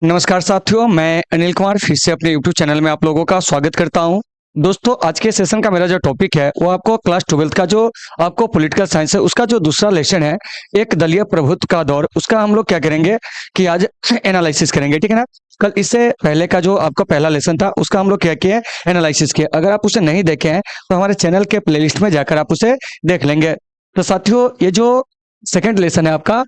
नमस्कार साथियों, मैं अनिल कुमार फिर से अपने YouTube चैनल में आप लोगों का स्वागत करता हूं। दोस्तों, आज के सेशन का मेरा जो टॉपिक है वो आपको क्लास 12th का जो आपको पॉलिटिकल साइंस है उसका जो दूसरा लेसन है, एक दलीय प्रभुत्व का दौर, उसका हम लोग क्या करेंगे कि आज एनालिसिस करेंगे। ठीक है ना। कल इससे पहले का जो आपका पहला लेसन था उसका हम लोग क्या किए, एनालिसिस किए। अगर आप उसे नहीं देखे हैं तो हमारे चैनल के प्लेलिस्ट में जाकर आप उसे देख लेंगे। तो साथियों, ये जो सेकेंड लेसन है आपका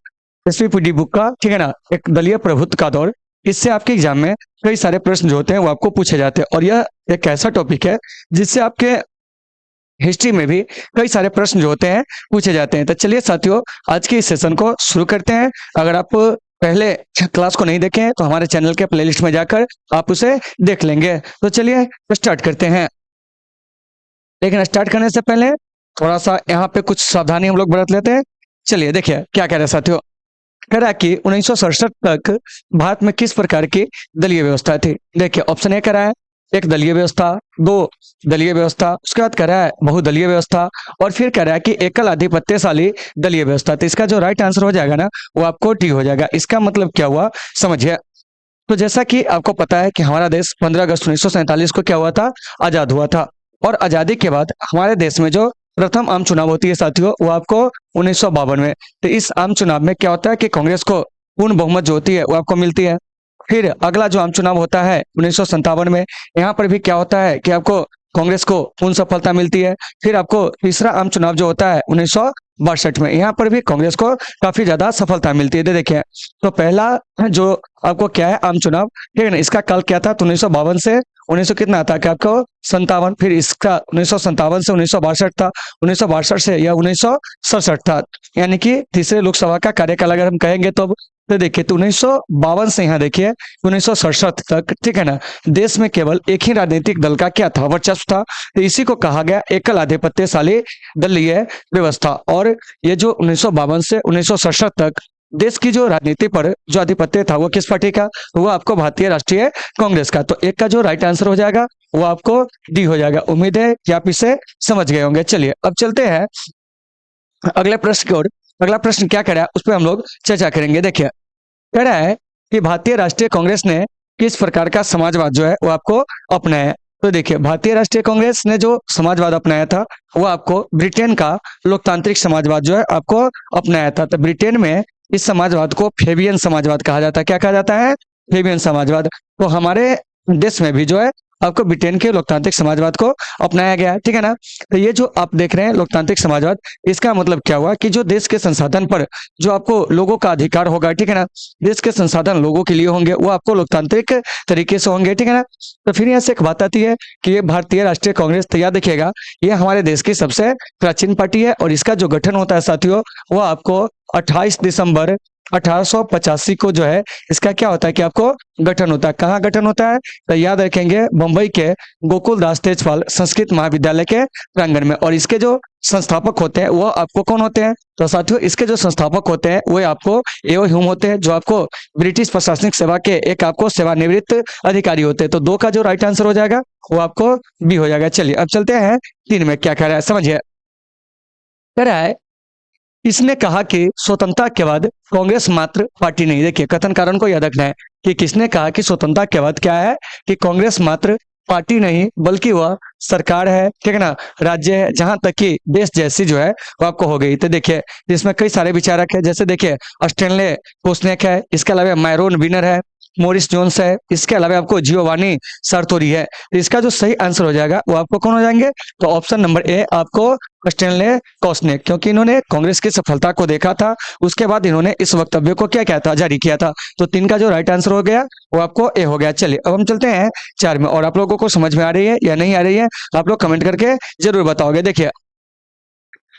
एसपीपीडी बुक का, ठीक है ना, एक दलीय प्रभुत्व का दौर, इससे आपके एग्जाम में कई सारे प्रश्न जो होते हैं वो आपको पूछे जाते हैं। और यह एक ऐसा टॉपिक है जिससे आपके हिस्ट्री में भी कई सारे प्रश्न जो होते हैं पूछे जाते हैं। तो चलिए साथियों, आज के इस सेशन को शुरू करते हैं। अगर आप पहले क्लास को नहीं देखे हैं तो हमारे चैनल के प्लेलिस्ट में जाकर आप उसे देख लेंगे। तो चलिए स्टार्ट करते हैं। लेकिन स्टार्ट करने से पहले थोड़ा सा यहाँ पे कुछ सावधानी हम लोग बरत लेते हैं। चलिए देखिए क्या कह रहे हैं साथियों। कह रहा है कि 1967 तक भारत में किस प्रकार की दलीय व्यवस्था थी। देखिए ऑप्शन ए कह रहा है एक दलीय व्यवस्था, दो दलीय व्यवस्था, उसके बाद कह रहा है बहुदलीय व्यवस्था, और फिर कह रहा है कि एकल आधिपत्यशाली दलीय व्यवस्था। तो इसका जो राइट आंसर हो जाएगा ना वो आपको डी हो जाएगा। इसका मतलब क्या हुआ समझिए। तो जैसा कि आपको पता है कि हमारा देश 15 अगस्त 1947 को क्या हुआ था, आजाद हुआ था। और आजादी के बाद हमारे देश में जो प्रथम आम चुनाव होती है साथियों वो आपको 1952 में। तो इस आम चुनाव में क्या होता है कि कांग्रेस को पूर्ण बहुमत जो होती है वो आपको मिलती है। फिर अगला जो आम चुनाव होता है 1957 में, यहाँ पर भी क्या होता है कि आपको कांग्रेस को पूर्ण सफलता मिलती है। फिर आपको तीसरा आम चुनाव जो होता है 1962 में, यहाँ पर भी कांग्रेस को काफी ज्यादा सफलता मिलती है। देखिए तो पहला जो आपको क्या है आम चुनाव, ठीक है ना, इसका काल क्या था, तो 1952 से 1900 कितना था कि आपको 57। फिर इसका 1957 से 1962 था, 1962 से या 1967 था। यानी कि तीसरे लोकसभा का कार्यकाल अगर हम कहेंगे तो देखिए तो 1952 से यहाँ देखिए 1967 तक, ठीक है ना, देश में केवल एक ही राजनीतिक दल का क्या था, वर्चस्व था। तो इसी को कहा गया एकल आधिपत्यशाली दलीय व्यवस्था। और ये जो 1952 से 1967 तक देश की जो राजनीति पर जो आधिपत्य था वो किस पार्टी का, वो आपको भारतीय राष्ट्रीय कांग्रेस का। तो एक का जो राइट आंसर हो जाएगा वो आपको डी हो जाएगा। उम्मीद है कि आप इसे समझ गए होंगे। चलिए अब चलते हैं अगले प्रश्न की ओर। अगला प्रश्न क्या कह रहा है उस पर हम लोग चर्चा करेंगे। देखिए कह रहा है कि भारतीय राष्ट्रीय कांग्रेस ने किस प्रकार का समाजवाद जो है वो आपको अपनाया। तो देखिए भारतीय राष्ट्रीय कांग्रेस ने जो समाजवाद अपनाया था वो आपको ब्रिटेन का लोकतांत्रिक समाजवाद जो है आपको अपनाया था। तो ब्रिटेन में इस समाजवाद को फेबियन समाजवाद कहा जाता है। क्या कहा जाता है, फेबियन समाजवाद। तो हमारे देश में भी जो है आपको ब्रिटेन के लोकतांत्रिक समाजवाद को अपनाया गया, ठीक है ना। तो ये जो आप देख रहे हैं लोकतांत्रिक समाजवाद, इसका मतलब क्या हुआ कि जो देश के संसाधन पर जो आपको लोगों का अधिकार होगा, ठीक है ना, देश के संसाधन लोगों के लिए होंगे वो आपको लोकतांत्रिक तरीके से होंगे, ठीक है ना। तो फिर यहाँ से एक बात आती है कि ये भारतीय राष्ट्रीय कांग्रेस, तो याद देखिएगा ये हमारे देश की सबसे प्राचीन पार्टी है। और इसका जो गठन होता है साथियों वो आपको 28 दिसंबर 1885 को जो है इसका क्या होता है कि आपको गठन होता है। कहाँ गठन होता है, तो याद रखेंगे मुंबई के गोकुल दास तेजपाल संस्कृत महाविद्यालय के प्रांगण में। और इसके जो संस्थापक होते हैं वो आपको कौन होते हैं, तो साथियों इसके जो संस्थापक होते हैं वो आपको एओ ह्यूम होते हैं, जो आपको ब्रिटिश प्रशासनिक सेवा के एक आपको सेवानिवृत्त अधिकारी होते हैं। तो दो का जो राइट आंसर हो जाएगा वो आपको बी हो जाएगा। चलिए अब चलते हैं तीन में। क्या कह रहा है समझिए। कह रहा है इसने कहा कि स्वतंत्रता के बाद कांग्रेस मात्र पार्टी नहीं। देखिए कथन कारण को याद रखना है कि किसने कहा कि स्वतंत्रता के बाद क्या है कि कांग्रेस मात्र पार्टी नहीं बल्कि वह सरकार है, ठीक है ना, राज्य है, जहां तक कि देश जैसी जो है वो आपको हो गई। तो देखिए इसमें कई सारे विचारक है, जैसे देखिए स्टेनले कोस्नेक है, इसके अलावा मायरोन विनर है, मोरिस जोन्स है, इसके अलावा आपको जियोवानी सार्तोरी है। तो इसका जो सही आंसर हो जाएगा वो आपको कौन हो जाएंगे, तो ऑप्शन नंबर ए आपको स्टेनले कोस्नेक, क्योंकि इन्होंने कांग्रेस की सफलता को देखा था, उसके बाद इन्होंने इस वक्तव्य को क्या किया था, जारी किया था। तो तीन का जो राइट आंसर हो गया वो आपको ए हो गया। चलिए अब हम चलते हैं चार में। और आप लोगों को समझ में आ रही है या नहीं आ रही है आप लोग कमेंट करके जरूर बताओगे। देखिए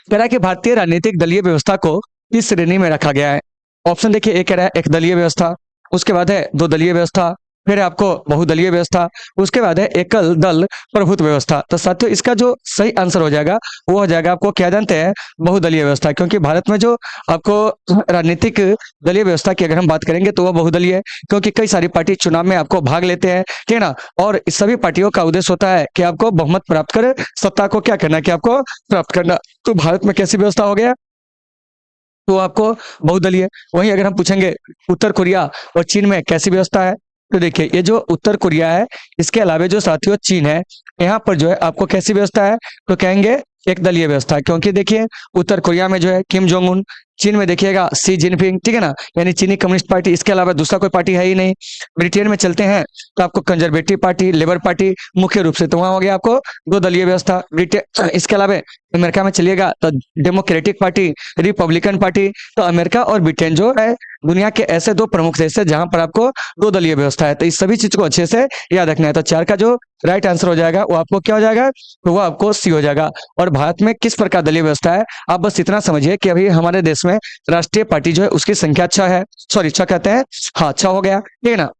कह रहा है कि भारतीय राजनीतिक दलीय व्यवस्था को किस श्रेणी में रखा गया है। ऑप्शन देखिए ए कह रहा है एक दलीय व्यवस्था, उसके बाद है दो दलीय व्यवस्था, फिर है आपको बहुदलीय व्यवस्था, उसके बाद है एकल दल प्रभुत्व व्यवस्था। तो साथियों इसका जो सही आंसर हो जाएगा वो हो जाएगा आपको क्या जानते हैं, बहुदलीय व्यवस्था। क्योंकि भारत में जो आपको राजनीतिक दलीय व्यवस्था की अगर हम बात करेंगे तो वह बहुदलीय है, क्योंकि कई सारी पार्टी चुनाव में आपको भाग लेते हैं, ठीक है ना। और इस सभी पार्टियों का उद्देश्य होता है कि आपको बहुमत प्राप्त कर सत्ता को क्या करना, कि आपको प्राप्त करना। तो भारत में कैसी व्यवस्था हो गया, तो आपको बहुदलीय। वहीं अगर हम पूछेंगे उत्तर कोरिया और चीन में कैसी व्यवस्था है, तो देखिए ये जो उत्तर कोरिया है, इसके अलावा जो साथियों चीन है, यहाँ पर जो है आपको कैसी व्यवस्था है, तो कहेंगे एक दलीय व्यवस्था, क्योंकि देखिए उत्तर कोरिया में जो है किम जोंग उन, चीन में देखिएगा सी जिनपिंग, ठीक है ना, यानी चीनी कम्युनिस्ट पार्टी, इसके अलावा दूसरा कोई पार्टी है ही नहीं। ब्रिटेन में चलते हैं तो आपको कंजर्वेटिव पार्टी, लेबर पार्टी मुख्य रूप से, तो वहां हो गया आपको दो दलीय व्यवस्था। ब्रिटेन, इसके अलावा अमेरिका में चलिएगा तो डेमोक्रेटिक पार्टी, रिपब्लिकन पार्टी। तो अमेरिका और ब्रिटेन जो है दुनिया के ऐसे दो प्रमुख देश है जहां पर आपको दो दलीय व्यवस्था है। तो इस सभी चीज को अच्छे से याद रखना है। तो 4 का जो राइट आंसर हो जाएगा वो आपको क्या हो जाएगा, तो वो आपको सी हो जाएगा। और भारत में किस प्रकार दलीय व्यवस्था है, आप बस इतना समझिए कि अभी हमारे देश में राष्ट्रीय पार्टी जो है उसकी संख्या 6 है, सॉरी 6 कहते हैं, हाँ 6 हो गया, ठीक है ना।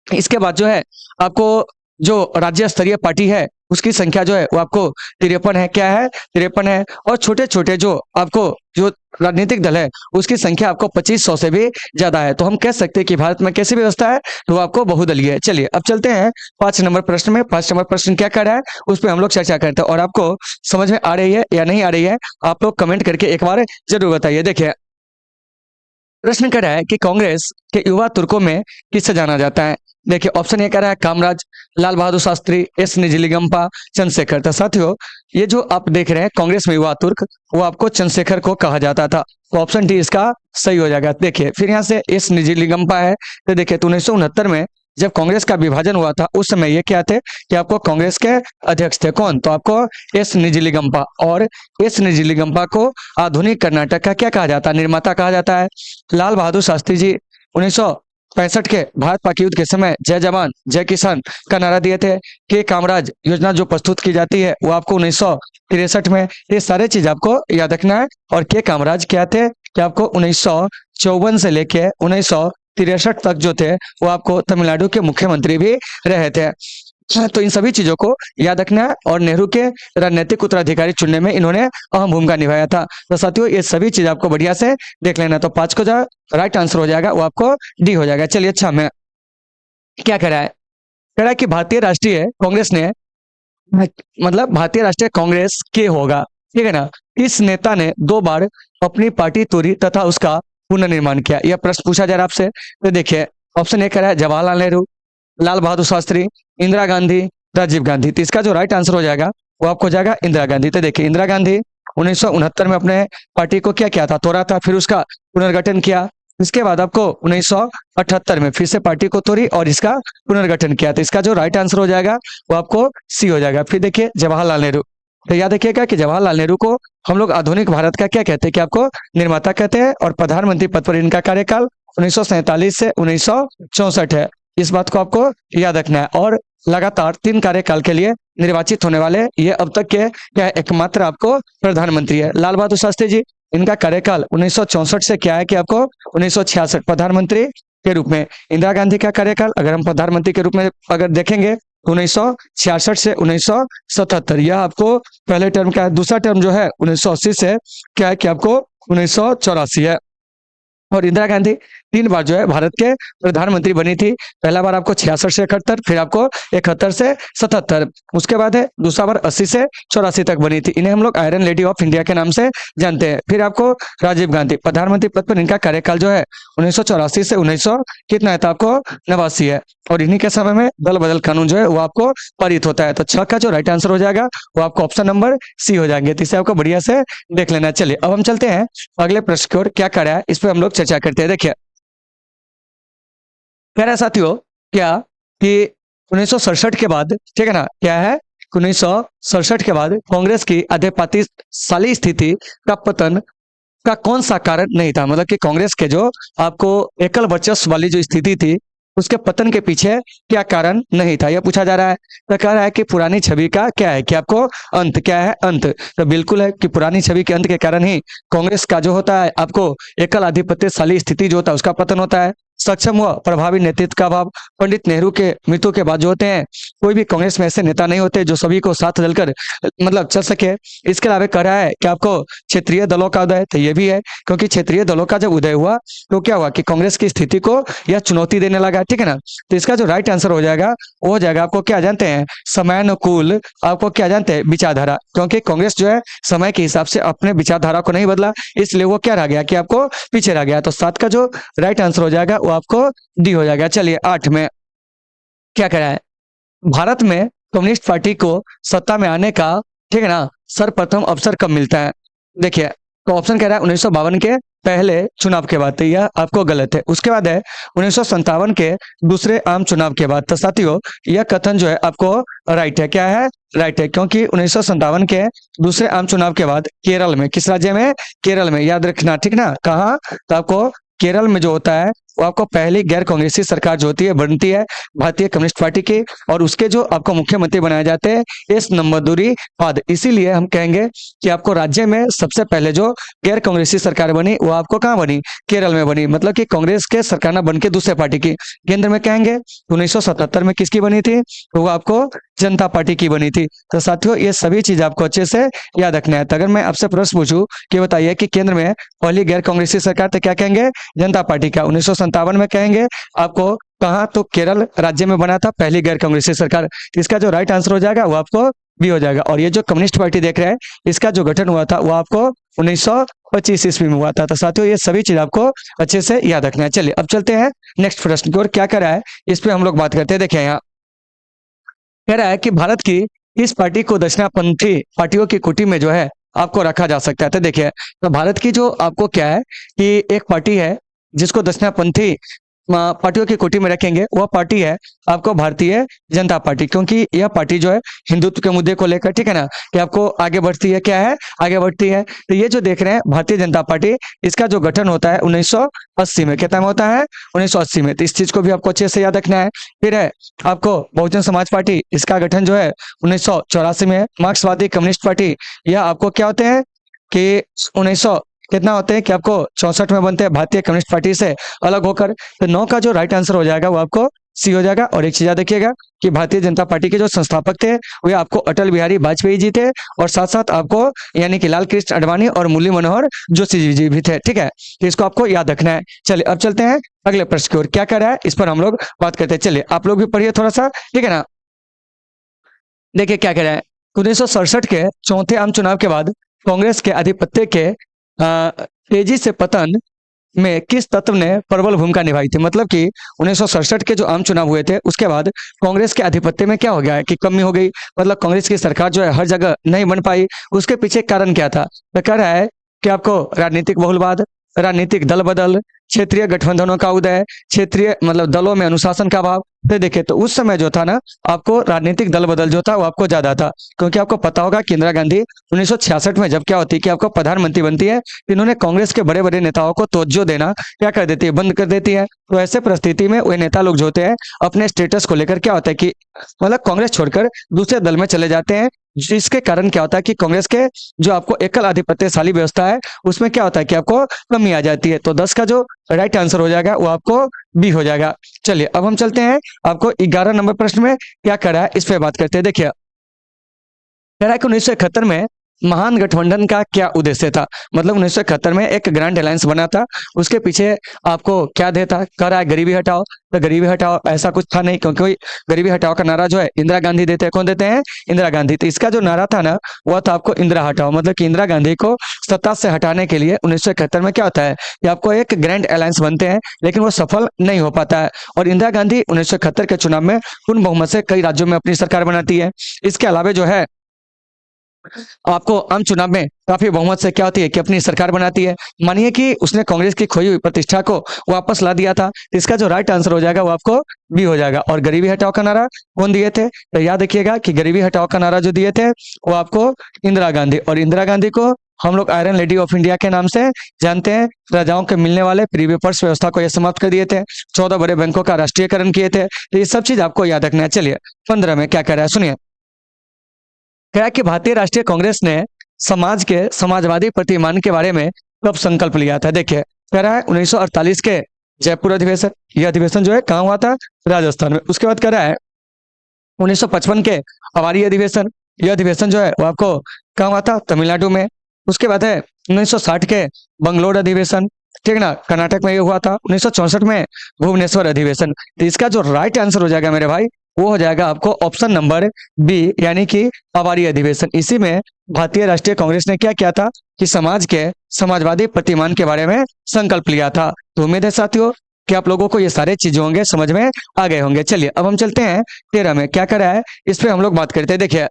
इसके बाद जो है आपको जो राज्य स्तरीय पार्टी है उसकी संख्या जो है वो आपको 53 है, क्या है 53 है। और छोटे छोटे जो आपको जो राजनीतिक दल है उसकी संख्या आपको 2500 से भी ज्यादा है। तो हम कह सकते हैं कि भारत में कैसी व्यवस्था है, तो वो आपको बहुदलीय है। चलिए अब चलते हैं 5 नंबर प्रश्न में। 5 नंबर प्रश्न क्या कर रहा है उस पर हम लोग चर्चा करते हैं, और आपको समझ में आ रही है या नहीं आ रही है आप लोग कमेंट करके एक बार जरूर बताइए। देखिए प्रश्न कर रहा है कि कांग्रेस के युवा तुर्कों में किससे जाना जाता है। देखिए ऑप्शन ए कह रहा है कामराज, लाल बहादुर शास्त्री, एस निजलिंगप्पा, चंद्रशेखर। तो साथियों ये जो आप देख रहे हैं कांग्रेस में युवा तुर्क, वो आपको चंद्रशेखर को कहा जाता था। तो ऑप्शन डी इसका सही हो जाएगा। देखिए फिर यहाँ से एस निजलिंगप्पा है, तो देखिए 1969 में जब कांग्रेस का विभाजन हुआ था उस समय ये क्या थे कि आपको कांग्रेस के अध्यक्ष थे, कौन, तो आपको एस निजलिंगप्पा। और एस निजलिंगप्पा को आधुनिक कर्नाटक का क्या कहा जाता है, निर्माता कहा जाता है। लाल बहादुर शास्त्री जी 1965 के भारत पाक युद्ध के समय जय जवान जय किसान का नारा दिए थे। के कामराज योजना जो प्रस्तुत की जाती है वो आपको 1963 में, ये सारे चीज आपको याद रखना है। और के कामराज क्या थे कि आपको 1954 से लेके 1963 तक जो थे वो आपको तमिलनाडु के मुख्यमंत्री भी रहे थे। तो इन सभी चीजों को याद रखना है। और नेहरू के राजनीतिक उत्तराधिकारी चुनने में इन्होंने अहम भूमिका निभाया था। तो साथियों ये सभी चीज आपको बढ़िया से देख लेना। तो 5 को जो राइट आंसर हो जाएगा वो आपको डी हो जाएगा। चलिए अच्छा मैं क्या कह रहा है कि भारतीय राष्ट्रीय कांग्रेस ने, मतलब भारतीय राष्ट्रीय कांग्रेस के होगा, ठीक है ना, इस नेता ने 2 बार अपनी पार्टी तोड़ी तथा उसका पुनर्निर्माण किया। यह प्रश्न पूछा जा रहा है आपसे। तो देखिए ऑप्शन ए कह रहा है जवाहरलाल नेहरू, लाल बहादुर शास्त्री, इंदिरा गांधी, राजीव गांधी। तो इसका जो राइट आंसर हो जाएगा वो आपको हो जाएगा इंदिरा गांधी। तो देखिए इंदिरा गांधी 1969 में अपने पार्टी को क्या किया था, तोड़ा था, फिर उसका पुनर्गठन किया। इसके बाद आपको 1978 में फिर से पार्टी को तोड़ी और इसका पुनर्गठन किया। तो इसका जो राइट आंसर हो जाएगा वो आपको सी हो जाएगा। फिर देखिए जवाहरलाल नेहरू, तो याद रखिएगा कि जवाहरलाल नेहरू को हम लोग आधुनिक भारत का क्या कहते हैं, कि आपको निर्माता कहते हैं। और प्रधानमंत्री पद पर इनका कार्यकाल 1947 से 1964 है। इस बात को आपको याद रखना है। और लगातार 3 कार्यकाल के लिए निर्वाचित होने वाले ये अब तक के क्या एकमात्र आपको प्रधानमंत्री है। लाल बहादुर शास्त्री जी, इनका कार्यकाल 1964 से क्या है कि आपको 1966 प्रधानमंत्री के रूप में। इंदिरा गांधी का कार्यकाल अगर हम प्रधानमंत्री के रूप में अगर देखेंगे 1966 से 1977, यह आपको पहले टर्म का है। दूसरा टर्म जो है 1980 से क्या है कि आपको 1984 है। और इंदिरा गांधी 3 बार जो है भारत के प्रधानमंत्री बनी थी। पहला बार आपको 66 से 71, फिर आपको 71 से 77, उसके बाद है दूसरा बार 80 से 84 तक बनी थी। इन्हें हम लोग आयरन लेडी ऑफ इंडिया के नाम से जानते हैं। फिर आपको राजीव गांधी प्रधानमंत्री पद पर, इनका कार्यकाल जो है 1984 से 1900 कितना है, तो आपको 89 है। और इन्हीं के समय में दल बदल कानून जो है वो आपको पारित होता है। तो 6 का जो राइट आंसर हो जाएगा वो आपको ऑप्शन नंबर सी हो जाएंगे। तो इसे आपको बढ़िया से देख लेना। चलिए अब हम चलते हैं अगले प्रश्न की ओर। क्या कर रहा है इस पर हम लोग चर्चा करते हैं। देखिए कह रहा है साथियों क्या कि 1967 के बाद, ठीक है ना, क्या है 1967 के बाद कांग्रेस की आधिपत्यशाली स्थिति का पतन का कौन सा कारण नहीं था। मतलब कि कांग्रेस के जो आपको एकल वर्चस्व वाली जो स्थिति थी उसके पतन के पीछे क्या कारण नहीं था, यह पूछा जा रहा है। तो कह रहा है कि पुरानी छवि का क्या है कि आपको अंत, क्या है अंत। तो बिल्कुल है कि पुरानी छवि के अंत के कारण ही कांग्रेस का जो होता है आपको एकल आधिपत्यशाली स्थिति जो होता है उसका पतन होता है। सक्षम व प्रभावी नेतृत्व का अभाव, पंडित नेहरू के मृत्यु के बाद जो होते हैं कोई भी कांग्रेस में ऐसे नेता नहीं होते जो सभी को साथ दलकर मतलब चल सके। इसके अलावा कह रहा है कि आपको क्षेत्रीय दलों का उदय, तो ये भी है क्योंकि क्षेत्रीय दलों का जब उदय हुआ तो क्या हुआ कि कांग्रेस की स्थिति को यह चुनौती देने लगा, ठीक है ना। तो इसका जो राइट आंसर हो जाएगा वो हो जाएगा आपको क्या जानते हैं, समयानुकूल, आपको क्या जानते हैं, विचारधारा। क्योंकि कांग्रेस जो है समय के हिसाब से अपने विचारधारा को नहीं बदला, इसलिए वो क्या रह गया कि आपको पीछे रह गया। तो 7 का जो राइट आंसर हो जाएगा वो आपको डी हो जाएगा। चलिए 8 में क्या करा है, भारत में कम्युनिस्ट पार्टी को सत्ता में आने का, ठीक है ना, सर्वप्रथम अवसर कब मिलता है। देखिए, तो ऑप्शन कह रहा है 1952 के पहले चुनाव के बाद, तो यह आपको गलत है। उसके बाद है 1957 के दूसरे आम चुनाव के बाद। तो साथियों, यह कथन जो है आपको राइट है। क्या है, राइट है, क्योंकि 1957 के दूसरे आम चुनाव के बाद केरल में, किस राज्य में, केरल में, याद रखना, ठीक ना, कहाँ, तो आपको केरल में जो होता है वो आपको पहली गैर कांग्रेसी सरकार जो होती है बनती है भारतीय कम्युनिस्ट पार्टी की, और उसके जो आपको मुख्यमंत्री बनाए जाते हैं एस नंबूदिरी पाद। इसीलिए हम कहेंगे कि आपको राज्य में सबसे पहले जो गैर कांग्रेसी सरकार बनी वो आपको कहाँ बनी, केरल में बनी। मतलब कि कांग्रेस के सरकार ना बन के दूसरे पार्टी की। केंद्र में कहेंगे 1977 में किसकी बनी थी, तो वो आपको जनता पार्टी की बनी थी। तो साथियों, ये सभी चीज आपको अच्छे से याद रखना है। तो अगर मैं आपसे प्रश्न पूछूं कि बताइए कि केंद्र में पहली गैर कांग्रेसी सरकार, तो क्या कहेंगे, जनता पार्टी का। 1957 में कहेंगे आपको कहा, तो केरल राज्य में बना था पहली गैर कांग्रेसी सरकार। इसका जो राइट आंसर हो जाएगा वो आपको बी हो जाएगा। और ये जो कम्युनिस्ट पार्टी देख रहे हैं, इसका जो गठन हुआ था वो आपको 1925 ईस्वी में हुआ था। तो साथियों, ये सभी चीज आपको अच्छे से याद रखना है। चलिए अब चलते हैं नेक्स्ट प्रश्न की ओर। क्या करा है इस पे हम लोग बात करते हैं। देखिए, यहाँ कह रहा है कि भारत की इस पार्टी को दक्षिणापंथी पार्टियों की कुटी में जो है आपको रखा जा सकता है। तो देखिए, तो भारत की जो आपको क्या है कि एक पार्टी है जिसको दक्षिणापंथी पार्टियों की कोटि में रखेंगे, वह पार्टी है आपको भारतीय जनता पार्टी। क्योंकि यह पार्टी जो है हिंदुत्व के मुद्दे को लेकर, ठीक है ना, कि आपको आगे बढ़ती है, क्या है, आगे बढ़ती है। तो ये जो देख रहे हैं भारतीय जनता पार्टी, इसका जो गठन होता है 1980 में। कितना में होता है, 1980 में। तो इस चीज को भी आपको अच्छे से याद रखना है। फिर है आपको बहुजन समाज पार्टी, इसका गठन जो है 1984 में है। मार्क्सवादी कम्युनिस्ट पार्टी, यह आपको क्या होते हैं कि 1900 कितना होते हैं कि आपको 64 में बनते हैं भारतीय कम्युनिस्ट पार्टी से अलग होकर। तो 9 का जो राइट आंसर हो जाएगा वो आपको सी हो जाएगा। और एक चीज याद रखिएगा कि भारतीय जनता पार्टी के जो संस्थापक थे वे आपको अटल बिहारी वाजपेयी जी थे, और साथ साथ आपको यानी कि लाल कृष्ण आडवाणी और मुरली मनोहर जोशी जी भी थे, ठीक है। तो इसको आपको याद रखना है। चलिए अब चलते हैं अगले प्रश्न की ओर। क्या कर रहा है इस पर हम लोग बात करते हैं। चलिए आप लोग भी पढ़िए थोड़ा सा, ठीक है ना। देखिए क्या कह रहा है, 1967 के चौथे आम चुनाव के बाद कांग्रेस के आधिपत्य के तेजी से पतन में किस तत्व ने प्रबल भूमिका निभाई थी। मतलब कि 1967 के जो आम चुनाव हुए थे उसके बाद कांग्रेस के आधिपत्य में क्या हो गया है कि कमी हो गई। मतलब कांग्रेस की सरकार जो है हर जगह नहीं बन पाई। उसके पीछे कारण क्या था, तो कह रहा है कि आपको राजनीतिक बहुलवाद, राजनीतिक दल बदल, क्षेत्रीय गठबंधनों का उदय, क्षेत्रीय मतलब दलों में अनुशासन का अभाव। तो देखिए, तो उस समय जो था ना आपको राजनीतिक दल बदल जो था वो आपको ज्यादा था। क्योंकि आपको पता होगा कि इंदिरा गांधी 1966 में जब क्या होती है कि आपको प्रधानमंत्री बनती है, तो इन्होंने कांग्रेस के बड़े बड़े नेताओं को तवज्जो देना क्या कर देती है, बंद कर देती है। तो ऐसे परिस्थिति में वे नेता लोग जो होते हैं अपने स्टेटस को लेकर क्या होता है कि मतलब कांग्रेस छोड़कर दूसरे दल में चले जाते हैं। जिसके कारण क्या होता है कि कांग्रेस के जो आपको एकल आधिपत्यशाली व्यवस्था है उसमें क्या होता है कि आपको कमी आ जाती है। तो 10 का जो राइट आंसर हो जाएगा वो आपको बी हो जाएगा। चलिए अब हम चलते हैं आपको 11 नंबर प्रश्न में क्या करा है इस पे बात करते हैं। देखिए, कह रहा है कि 1971 में महान गठबंधन का क्या उद्देश्य था। मतलब 1971 में एक ग्रैंड अलायंस बना था, उसके पीछे आपको क्या ध्येय था। कह रहा है गरीबी हटाओ, तो गरीबी हटाओ ऐसा कुछ था नहीं, क्योंकि गरीबी हटाओ का नारा जो है इंदिरा गांधी देते हैं। कौन देते हैं, इंदिरा गांधी। तो इसका जो नारा था ना वह था आपको इंदिरा हटाओ। मतलब कि इंदिरा गांधी को सत्ता से हटाने के लिए 1971 में क्या होता है कि आपको एक ग्रैंड अलायंस बनते हैं, लेकिन वो सफल नहीं हो पाता है। और इंदिरा गांधी 1971 के चुनाव में पूर्ण बहुमत से कई राज्यों में अपनी सरकार बनाती है। इसके अलावा जो है आपको आम चुनाव में काफी बहुमत से क्या होती है कि अपनी सरकार बनाती है। मानिए कि उसने कांग्रेस की खोई हुई प्रतिष्ठा को वापस ला दिया था। तो इसका जो राइट आंसर हो जाएगा वो आपको बी हो जाएगा। और गरीबी हटाओ का नारा कौन दिए थे, तो याद रखिएगा कि गरीबी हटाओ का नारा जो दिए थे वो आपको इंदिरा गांधी। और इंदिरा गांधी को हम लोग आयरन लेडी ऑफ इंडिया के नाम से जानते हैं। राजाओं के मिलने वाले प्रीपेपर्स व्यवस्था को यह समाप्त कर दिए थे। 14 बड़े बैंकों का राष्ट्रीयकरण किए थे। तो ये सब चीज आपको याद रखना है। चलिए 15 में क्या कह रहा है सुनिए। कहा कि भारतीय राष्ट्रीय कांग्रेस ने समाज के समाजवादी प्रतिमान के बारे में कब संकल्प लिया था। देखिए, कह रहा है 1948 के जयपुर अधिवेशन। यह अधिवेशन जो है कहाँ हुआ था, राजस्थान में। उसके बाद कह रहा है 1955 के अवारी अधिवेशन। यह अधिवेशन जो है वो आपको कहाँ हुआ था, तमिलनाडु में। उसके बाद है 1960 के बंगलोर अधिवेशन, ठीक है ना, कर्नाटक में ये हुआ था। 1964 में भुवनेश्वर अधिवेशन। तो इसका जो राइट आंसर हो जाएगा मेरे भाई वो हो जाएगा आपको ऑप्शन नंबर बी, यानी कि अवारी अधिवेशन। इसी में भारतीय राष्ट्रीय कांग्रेस ने क्या किया था कि समाज के समाजवादी प्रतिमान के बारे में संकल्प लिया था। तो उम्मीद है साथियों कि आप लोगों को ये सारे चीजें होंगे समझ में आ गए होंगे। चलिए अब हम चलते हैं 13 में, क्या करा है इस पे हम लोग बात करते हैं। देखिए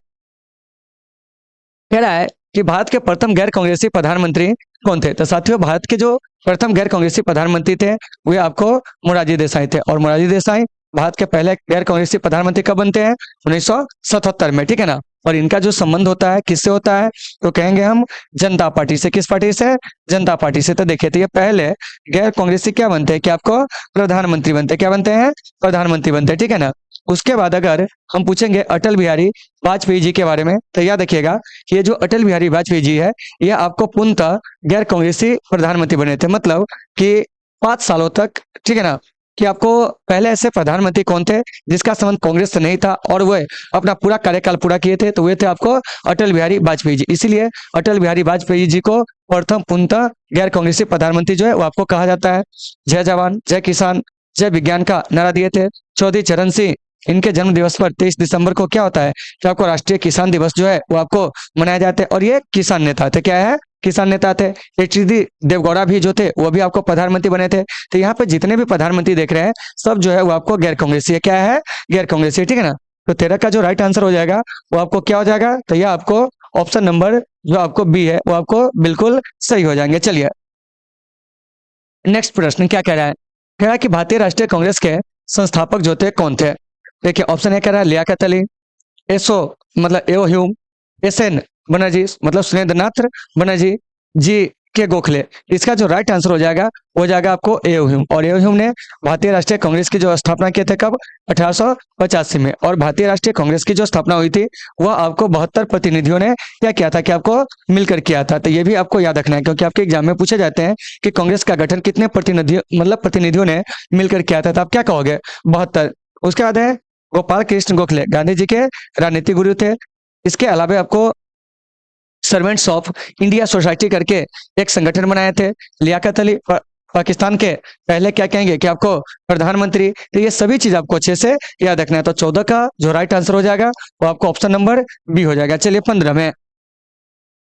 कह रहा है कि भारत के प्रथम गैर कांग्रेसी प्रधानमंत्री कौन थे। तो साथियों भारत के जो प्रथम गैर कांग्रेसी प्रधानमंत्री थे वे आपको मोरारजी देसाई थे। और मोरारजी देसाई भारत के पहले गैर कांग्रेसी प्रधानमंत्री कब बनते हैं, 1977 में, ठीक है ना। और इनका जो संबंध होता है किससे होता है, तो कहेंगे हम जनता पार्टी से। किस पार्टी से, जनता पार्टी से। तो देखिए तो ये पहले गैर कांग्रेसी क्या बनते हैं कि आपको प्रधानमंत्री बनते हैं, क्या बनते हैं, प्रधानमंत्री बनते हैं, ठीक है ना। उसके बाद अगर हम पूछेंगे अटल बिहारी वाजपेयी जी के बारे में, तो याद रखिएगा कि ये जो अटल बिहारी वाजपेयी जी है ये आपको पूर्णतः गैर कांग्रेसी प्रधानमंत्री बने थे। मतलब कि 5 सालों तक, ठीक है ना, कि आपको पहले ऐसे प्रधानमंत्री कौन थे जिसका संबंध कांग्रेस से नहीं था और वह अपना पूरा कार्यकाल पूरा किए थे, तो वे थे आपको अटल बिहारी वाजपेयी जी। इसीलिए अटल बिहारी वाजपेयी जी को प्रथम पूर्णतः गैर कांग्रेसी प्रधानमंत्री जो है वो आपको कहा जाता है। जय जवान जय किसान जय विज्ञान का नारा दिए थे चौधरी चरण सिंह। इनके जन्म दिवस पर 23 दिसंबर को क्या होता है कि आपको राष्ट्रीय किसान दिवस जो है वो आपको मनाया जाता है। और ये किसान नेता थे, क्या है, किसान नेता थे। एच.डी. देवगौड़ा भी जो थे वो भी आपको प्रधानमंत्री बने थे। तो यहाँ पे जितने भी प्रधानमंत्री देख रहे हैं सब जो है वो आपको गैर कांग्रेसी है, क्या है, गैर कांग्रेसी, ठीक है ना। तो 13 का जो राइट आंसर हो जाएगा वो आपको क्या हो जाएगा, तो यह आपको ऑप्शन नंबर जो आपको बी है वो आपको बिल्कुल सही हो जाएंगे। चलिए नेक्स्ट प्रश्न क्या कह रहा है, कह रहा है कि भारतीय राष्ट्रीय कांग्रेस के संस्थापक जो थे कौन थे। देखिए ऑप्शन ए कह रहा है लियाकत अली, एसओ मतलब एओ ह्यूम, एसएन बनर्जी मतलब सुरेंद्र नाथ बनर्जी, जी के गोखले। इसका जो राइट आंसर हो जाएगा वो जाएगा आपको एओ ह्यूम। और एओ ह्यूम ने भारतीय राष्ट्रीय कांग्रेस की जो स्थापना किए थे कब, 1885 में। और भारतीय राष्ट्रीय कांग्रेस की जो स्थापना हुई थी वह आपको 72 प्रतिनिधियों ने क्या किया था कि आपको मिलकर किया था। तो ये भी आपको याद रखना है क्योंकि आपके एग्जाम में पूछे जाते हैं कि कांग्रेस का गठन कितने प्रतिनिधियों ने मिलकर किया था, तो आप क्या कहोगे, 72। उसके बाद है गोपाल कृष्ण गोखले, गांधी जी के राजनीतिक गुरु थे। इसके अलावा आपको सर्वेंट्स ऑफ इंडिया सोसाइटी करके एक संगठन बनाए थे। लियाकत अली पाकिस्तान के पहले क्या कहेंगे कि आपको प्रधानमंत्री। तो ये सभी चीज आपको अच्छे से याद रखना है। तो 14 का जो राइट आंसर हो जाएगा वो आपको ऑप्शन नंबर बी हो जाएगा। चलिए 15 में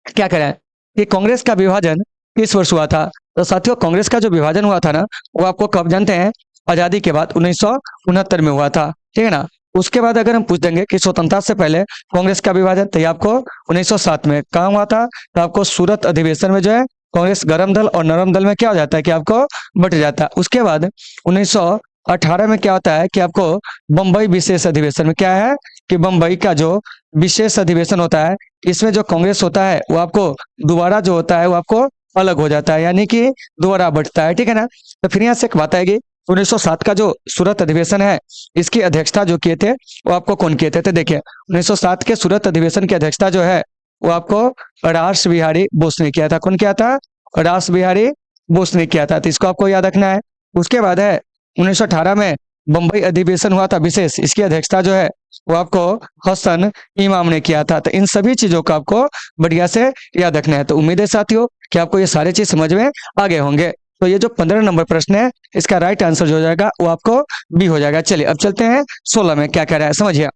क्या करें कि कांग्रेस का विभाजन किस वर्ष हुआ था। तो साथियों कांग्रेस का जो विभाजन हुआ था ना वो आपको कब जानते हैं, आजादी के बाद 1969 में हुआ था, ठीक है ना। उसके बाद अगर हम पूछ देंगे कि स्वतंत्रता से पहले कांग्रेस का विभाजन, तो ये आपको 1907 में कहाँ हुआ था, तो आपको सूरत अधिवेशन में जो है कांग्रेस गरम दल और नरम दल में क्या हो जाता है कि आपको बट जाता है। उसके बाद 1918 में क्या होता है कि आपको बम्बई विशेष अधिवेशन में क्या है कि बम्बई का जो विशेष अधिवेशन होता है इसमें जो कांग्रेस होता है वो आपको दोबारा जो होता है वो आपको अलग हो जाता है, यानी कि दोबारा बढ़ता है, ठीक है ना। तो फिर यहाँ से एक बात आएगी, 1907 का जो सूरत अधिवेशन है इसकी अध्यक्षता जो किए थे वो आपको कौन किए थे। तो देखिए 1907 के सूरत अधिवेशन की अध्यक्षता जो है वो आपको रास बिहारी बोस ने किया था। कौन किया था, रास बिहारी बोस ने किया था। तो इसको आपको याद रखना है। उसके बाद है 1918 में बम्बई अधिवेशन हुआ था विशेष, इसकी अध्यक्षता जो है वो आपको हसन इमाम ने किया था। तो इन सभी चीजों को आपको बढ़िया से याद रखना है। तो उम्मीद है साथियों कि आपको ये सारे चीज समझ में आ गए होंगे। तो ये जो 15 नंबर प्रश्न है इसका राइट आंसर जो हो जाएगा वो आपको बी हो जाएगा। चलिए अब चलते हैं 16 में, क्या कह रहा है समझिए।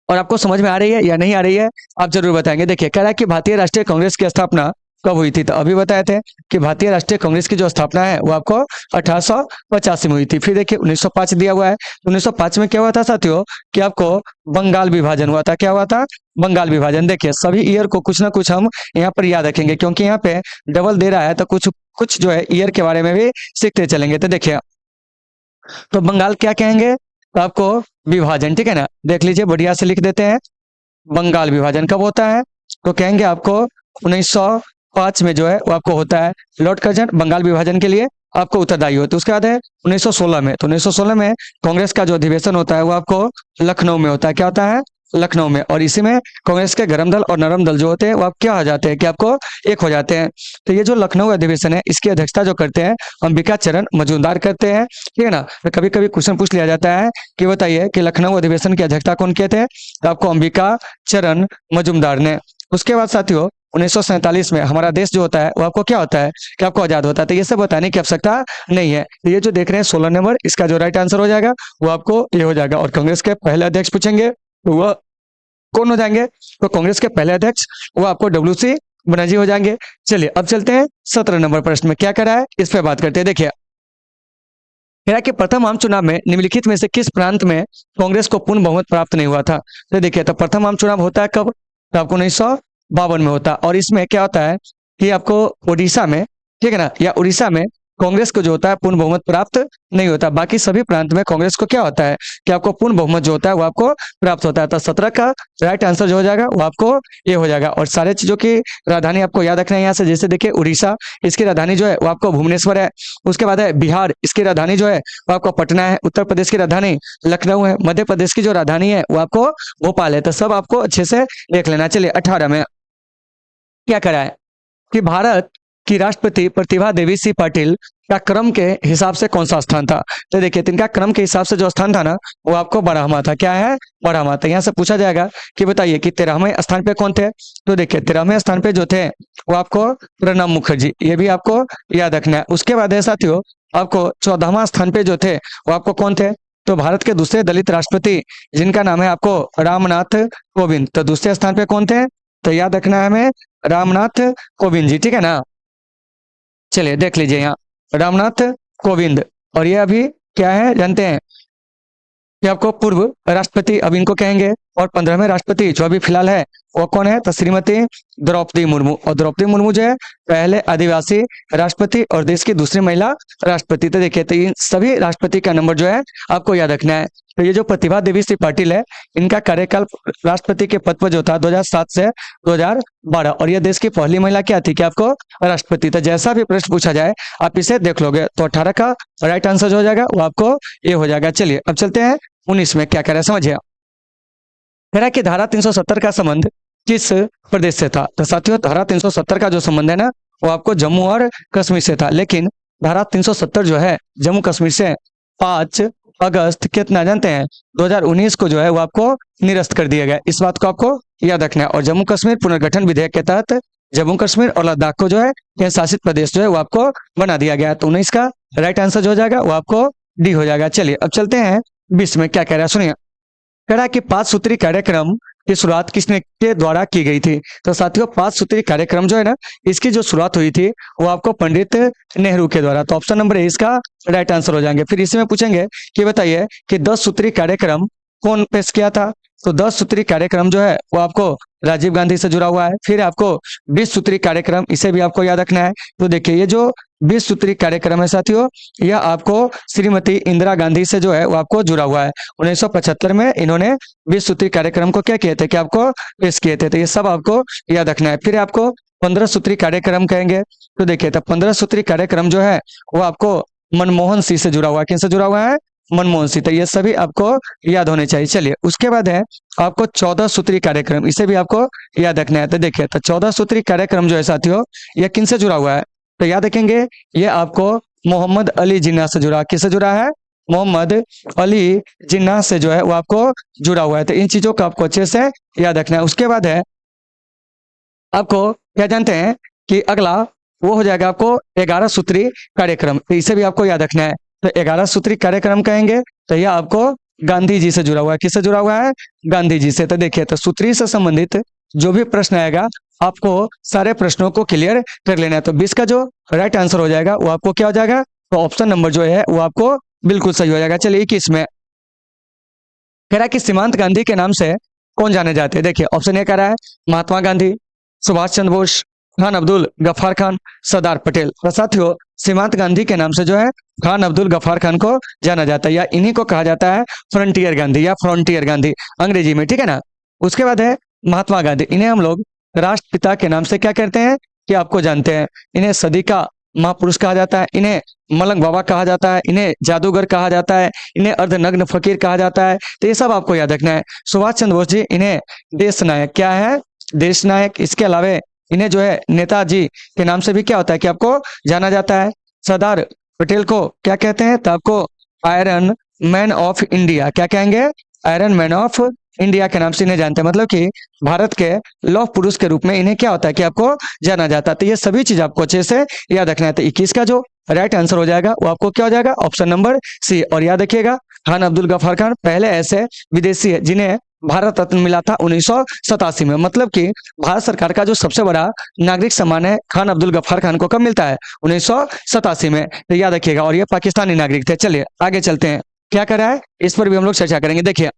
और आपको समझ में आ रही है या नहीं आ रही है आप जरूर बताएंगे। देखिए कह रहा है कि भारतीय राष्ट्रीय कांग्रेस की स्थापना कब हुई थी। तो अभी बताए थे कि भारतीय राष्ट्रीय कांग्रेस की जो स्थापना है वो आपको 1885 में हुई थी। फिर देखिए 1905 दिया हुआ है। 1905 में क्या हुआ था साथियों कि आपको बंगाल विभाजन हुआ था। क्या हुआ था, बंगाल विभाजन। देखिए सभी ईयर को कुछ ना कुछ हम यहाँ पर याद रखेंगे क्योंकि यहाँ पे डबल दे रहा है तो कुछ कुछ जो है ईयर के बारे में भी सीखते चलेंगे। तो देखिए तो बंगाल क्या कहेंगे, तो आपको विभाजन, ठीक है ना। देख लीजिए बढ़िया से लिख देते हैं, बंगाल विभाजन कब होता है, तो कहेंगे आपको 1905 में जो है वो आपको होता है। लॉर्ड कर्जन बंगाल विभाजन के लिए आपको उत्तरदायी होते। उसके बाद है 1916 में, तो 1916 में कांग्रेस का जो अधिवेशन होता है वो आपको लखनऊ में होता है। क्या होता है, लखनऊ में। और इसी में कांग्रेस के गरम दल और नरम दल जो होते हैं वो आप क्या हो जाते हैं कि आपको एक हो जाते हैं। तो ये जो लखनऊ अधिवेशन है इसकी अध्यक्षता जो करते हैं अंबिका चरण मजूमदार करते हैं, ठीक है ना। तो कभी कभी क्वेश्चन पूछ लिया जाता है कि बताइए कि लखनऊ अधिवेशन की अध्यक्षता कौन किए थे, तो आपको अंबिका चरण मजूमदार ने। उसके बाद साथियों 1947 में हमारा देश जो होता है वो आपको क्या होता है कि आपको आजाद होता है। तो ये सब बताने की आवश्यकता नहीं है। तो ये जो देख रहे हैं 16 नंबर, इसका जो राइट आंसर हो जाएगा वो आपको ये हो जाएगा। और कांग्रेस के पहले अध्यक्ष पूछेंगे तो वह कौन हो जाएंगे, तो कांग्रेस के पहले अध्यक्ष वो आपको डब्ल्यूसी बनर्जी हो जाएंगे। चलिए अब चलते हैं 17 नंबर प्रश्न में, क्या करा है इस पे बात करते हैं। देखिए कह रहा है कि प्रथम आम चुनाव में निम्नलिखित में से किस प्रांत में कांग्रेस को पूर्ण बहुमत प्राप्त नहीं हुआ था। तो देखिए, तो प्रथम आम चुनाव होता है कब, तो आपको 1952 में होता है। और इसमें क्या होता है कि आपको उड़ीसा में, ठीक है ना, या उड़ीसा में कांग्रेस को जो होता है पूर्ण बहुमत प्राप्त नहीं होता। बाकी सभी प्रांत में कांग्रेस को क्या होता है कि आपको पूर्ण बहुमत जो होता है वो आपको प्राप्त होता है। तो 17 का राइट आंसर जो हो जाएगा वो आपको ये हो जाएगा। और सारे चीजों की राजधानी आपको याद रखना है यहाँ से। जैसे देखिए, उड़ीसा, इसकी राजधानी जो है वो आपको भुवनेश्वर है। उसके बाद है बिहार, इसकी राजधानी जो है वो आपको पटना है। उत्तर प्रदेश की राजधानी लखनऊ है। मध्य प्रदेश की जो राजधानी है वो आपको भोपाल है। तो सब आपको अच्छे से देख लेना। चलिए 18 में क्या करा है कि भारत की राष्ट्रपति प्रतिभा देवी सिंह पाटिल का क्रम के हिसाब से कौन सा स्थान था। तो देखिए, तिनका क्रम के हिसाब से जो स्थान था ना वो आपको 12वां था। क्या है, 12वां। तो यहाँ से पूछा जाएगा कि बताइए कि 13वें स्थान पे कौन थे। तो देखिए, 13वें स्थान पे जो थे वो आपको प्रणब मुखर्जी, ये भी आपको याद रखना है। उसके बाद है साथियों, आपको 14वां स्थान पे जो थे वो आपको कौन थे, तो भारत के दूसरे दलित राष्ट्रपति जिनका नाम है आपको रामनाथ कोविंद। तो दूसरे स्थान पे कौन थे, तो याद रखना है हमें रामनाथ कोविंद जी, ठीक है ना। चलिए देख लीजिए यहाँ रामनाथ कोविंद। और ये अभी क्या है जानते हैं कि आपको पूर्व राष्ट्रपति अब इनको कहेंगे। और 15वें राष्ट्रपति जो अभी फिलहाल है वो कौन है, तो श्रीमती द्रौपदी मुर्मू। और द्रौपदी मुर्मू जो है पहले आदिवासी राष्ट्रपति और देश की दूसरी महिला राष्ट्रपति। तो देखिए, तो इन सभी राष्ट्रपति का नंबर जो है आपको याद रखना है। तो ये जो प्रतिभा देवी सिंह पाटिल है, इनका कार्यकाल राष्ट्रपति के पद पर जो था 2007 से 2012। और ये देश की पहली महिला क्या थी कि आपको राष्ट्रपति। तो जैसा भी प्रश्न पूछा जाए आप इसे देख लोगे तो 18 का राइट आंसर जो हो जाएगा वो आपको ये हो जाएगा। चलिए अब चलते हैं 19 में क्या कह रहा है समझिए। कह रहा है कि धारा 370 का संबंध किस प्रदेश से था। तो साथियों, धारा 370 का जो संबंध है ना वो आपको जम्मू और कश्मीर से था। लेकिन धारा 370 जो है जम्मू कश्मीर से 5 अगस्त कितना जानते हैं 2019 को जो है वो आपको निरस्त कर दिया गया। इस बात को आपको याद रखना है। और जम्मू कश्मीर पुनर्गठन विधेयक के तहत जम्मू कश्मीर और लद्दाख को जो है केंद्र शासित प्रदेश जो है वो आपको बना दिया गया। तो 19 का राइट आंसर जो हो जाएगा वो आपको डी हो जाएगा। चलिए अब चलते हैं 20 में क्या कह रहा है सुनिए। कह रहा है कि 5 सूत्री कार्यक्रम की शुरुआत किसने के द्वारा की गई थी। तो साथियों, 5 सूत्री कार्यक्रम जो है ना इसकी जो शुरुआत हुई थी वो आपको पंडित नेहरू के द्वारा। तो ऑप्शन नंबर ए इसका राइट आंसर हो जाएंगे। फिर इसमें पूछेंगे कि बताइए कि 10 सूत्री कार्यक्रम कौन पेश किया था। तो 10 सूत्री कार्यक्रम जो है वो आपको राजीव गांधी से जुड़ा हुआ है। फिर आपको 20 सूत्री कार्यक्रम, इसे भी आपको याद रखना है। तो देखिए, ये जो 20 सूत्री कार्यक्रम है साथियों, यह आपको श्रीमती इंदिरा गांधी से जो है वो आपको जुड़ा हुआ है। 1975 में इन्होंने 20 सूत्री कार्यक्रम को क्या किए थे कि आपको पेश किए थे। तो ये सब आपको याद रखना है। फिर आपको 15 सूत्री कार्यक्रम कहेंगे। तो देखिए, तो 15 सूत्री कार्यक्रम जो है वो आपको मनमोहन सिंह से जुड़ा हुआ है। किनसे जुड़ा हुआ है, मनमोहन सिंह। तो ये सभी आपको याद होने चाहिए। चलिए उसके बाद है आपको 14 सूत्री कार्यक्रम, इसे भी आपको याद रखना है। तो देखिए, तो 14 सूत्री कार्यक्रम जो है साथियों यह किनसे जुड़ा हुआ है, तो याद रखेंगे ये आपको मोहम्मद अली जिन्ना से जुड़ा। किससे जुड़ा है, मोहम्मद अली जिन्ना से जो है वो आपको जुड़ा हुआ है। तो इन चीजों को आपको अच्छे से याद रखना है। उसके बाद है आपको क्या जानते हैं कि अगला वो हो जाएगा आपको 11 सूत्री कार्यक्रम। तो इसे भी आपको याद रखना है। तो 11 सूत्री कार्यक्रम कहेंगे तो यह आपको गांधी जी से जुड़ा हुआ है। किससे जुड़ा हुआ है, गांधी जी से। तो देखिए, तो सूत्री से संबंधित जो भी प्रश्न आएगा आपको सारे प्रश्नों को क्लियर कर लेना है। तो 20 का जो राइट आंसर हो जाएगा वो आपको क्या हो जाएगा, तो ऑप्शन नंबर जो है वो आपको बिल्कुल सही हो जाएगा। चलिए 21 में कह रहा है कि सीमांत गांधी के नाम से कौन जाने जाते हैं। देखिए ऑप्शन ए कह रहा है महात्मा गांधी, सुभाष चंद्र बोस, खान अब्दुल गफ्फार खान, सरदार पटेल। तो साथियों, सीमांत गांधी के नाम से जो है खान अब्दुल गफ्फार खान को जाना जाता है, या इन्हीं को कहा जाता है फ्रंटियर गांधी या फ्रंटियर गांधी अंग्रेजी में, ठीक है ना। उसके बाद है महात्मा गांधी, इन्हें हम लोग राष्ट्रपिता के नाम से क्या कहते हैं कि आपको जानते हैं। इन्हें सदी का महापुरुष कहा जाता है, इन्हें मलंग बाबा कहा जाता है, इन्हें जादूगर कहा जाता है, इन्हें अर्धनग्न फकीर कहा जाता है। तो ये सब आपको याद रखना है। सुभाष चंद्र बोस जी, इन्हें देश नायक, क्या है, देश नायक। इसके अलावा इन्हें जो है नेताजी के नाम से भी क्या होता है कि आपको जाना जाता है। सरदार पटेल को क्या कहते हैं, तो आपको आयरन मैन ऑफ इंडिया, क्या कहेंगे, आयरन मैन ऑफ इंडिया के नाम से इन्हें जानते हैं। मतलब कि भारत के लौह पुरुष के रूप में इन्हें क्या होता है कि आपको जाना जाता है। तो ये सभी चीज आपको अच्छे से याद रखना है। तो 21 का जो राइट आंसर हो जाएगा वो आपको क्या हो जाएगा, ऑप्शन नंबर सी। और याद रखिएगा खान अब्दुल गफ्फार खान पहले ऐसे विदेशी है जिन्हें भारत रत्न मिला था 1987 में। मतलब कि भारत सरकार का जो सबसे बड़ा नागरिक सम्मान है खान अब्दुल गफ्फार खान को कब मिलता है? 1987 में। तो याद रखिएगा, और ये पाकिस्तानी नागरिक थे। चलिए आगे चलते हैं, क्या कर रहा है इस पर भी हम लोग चर्चा करेंगे। देखिए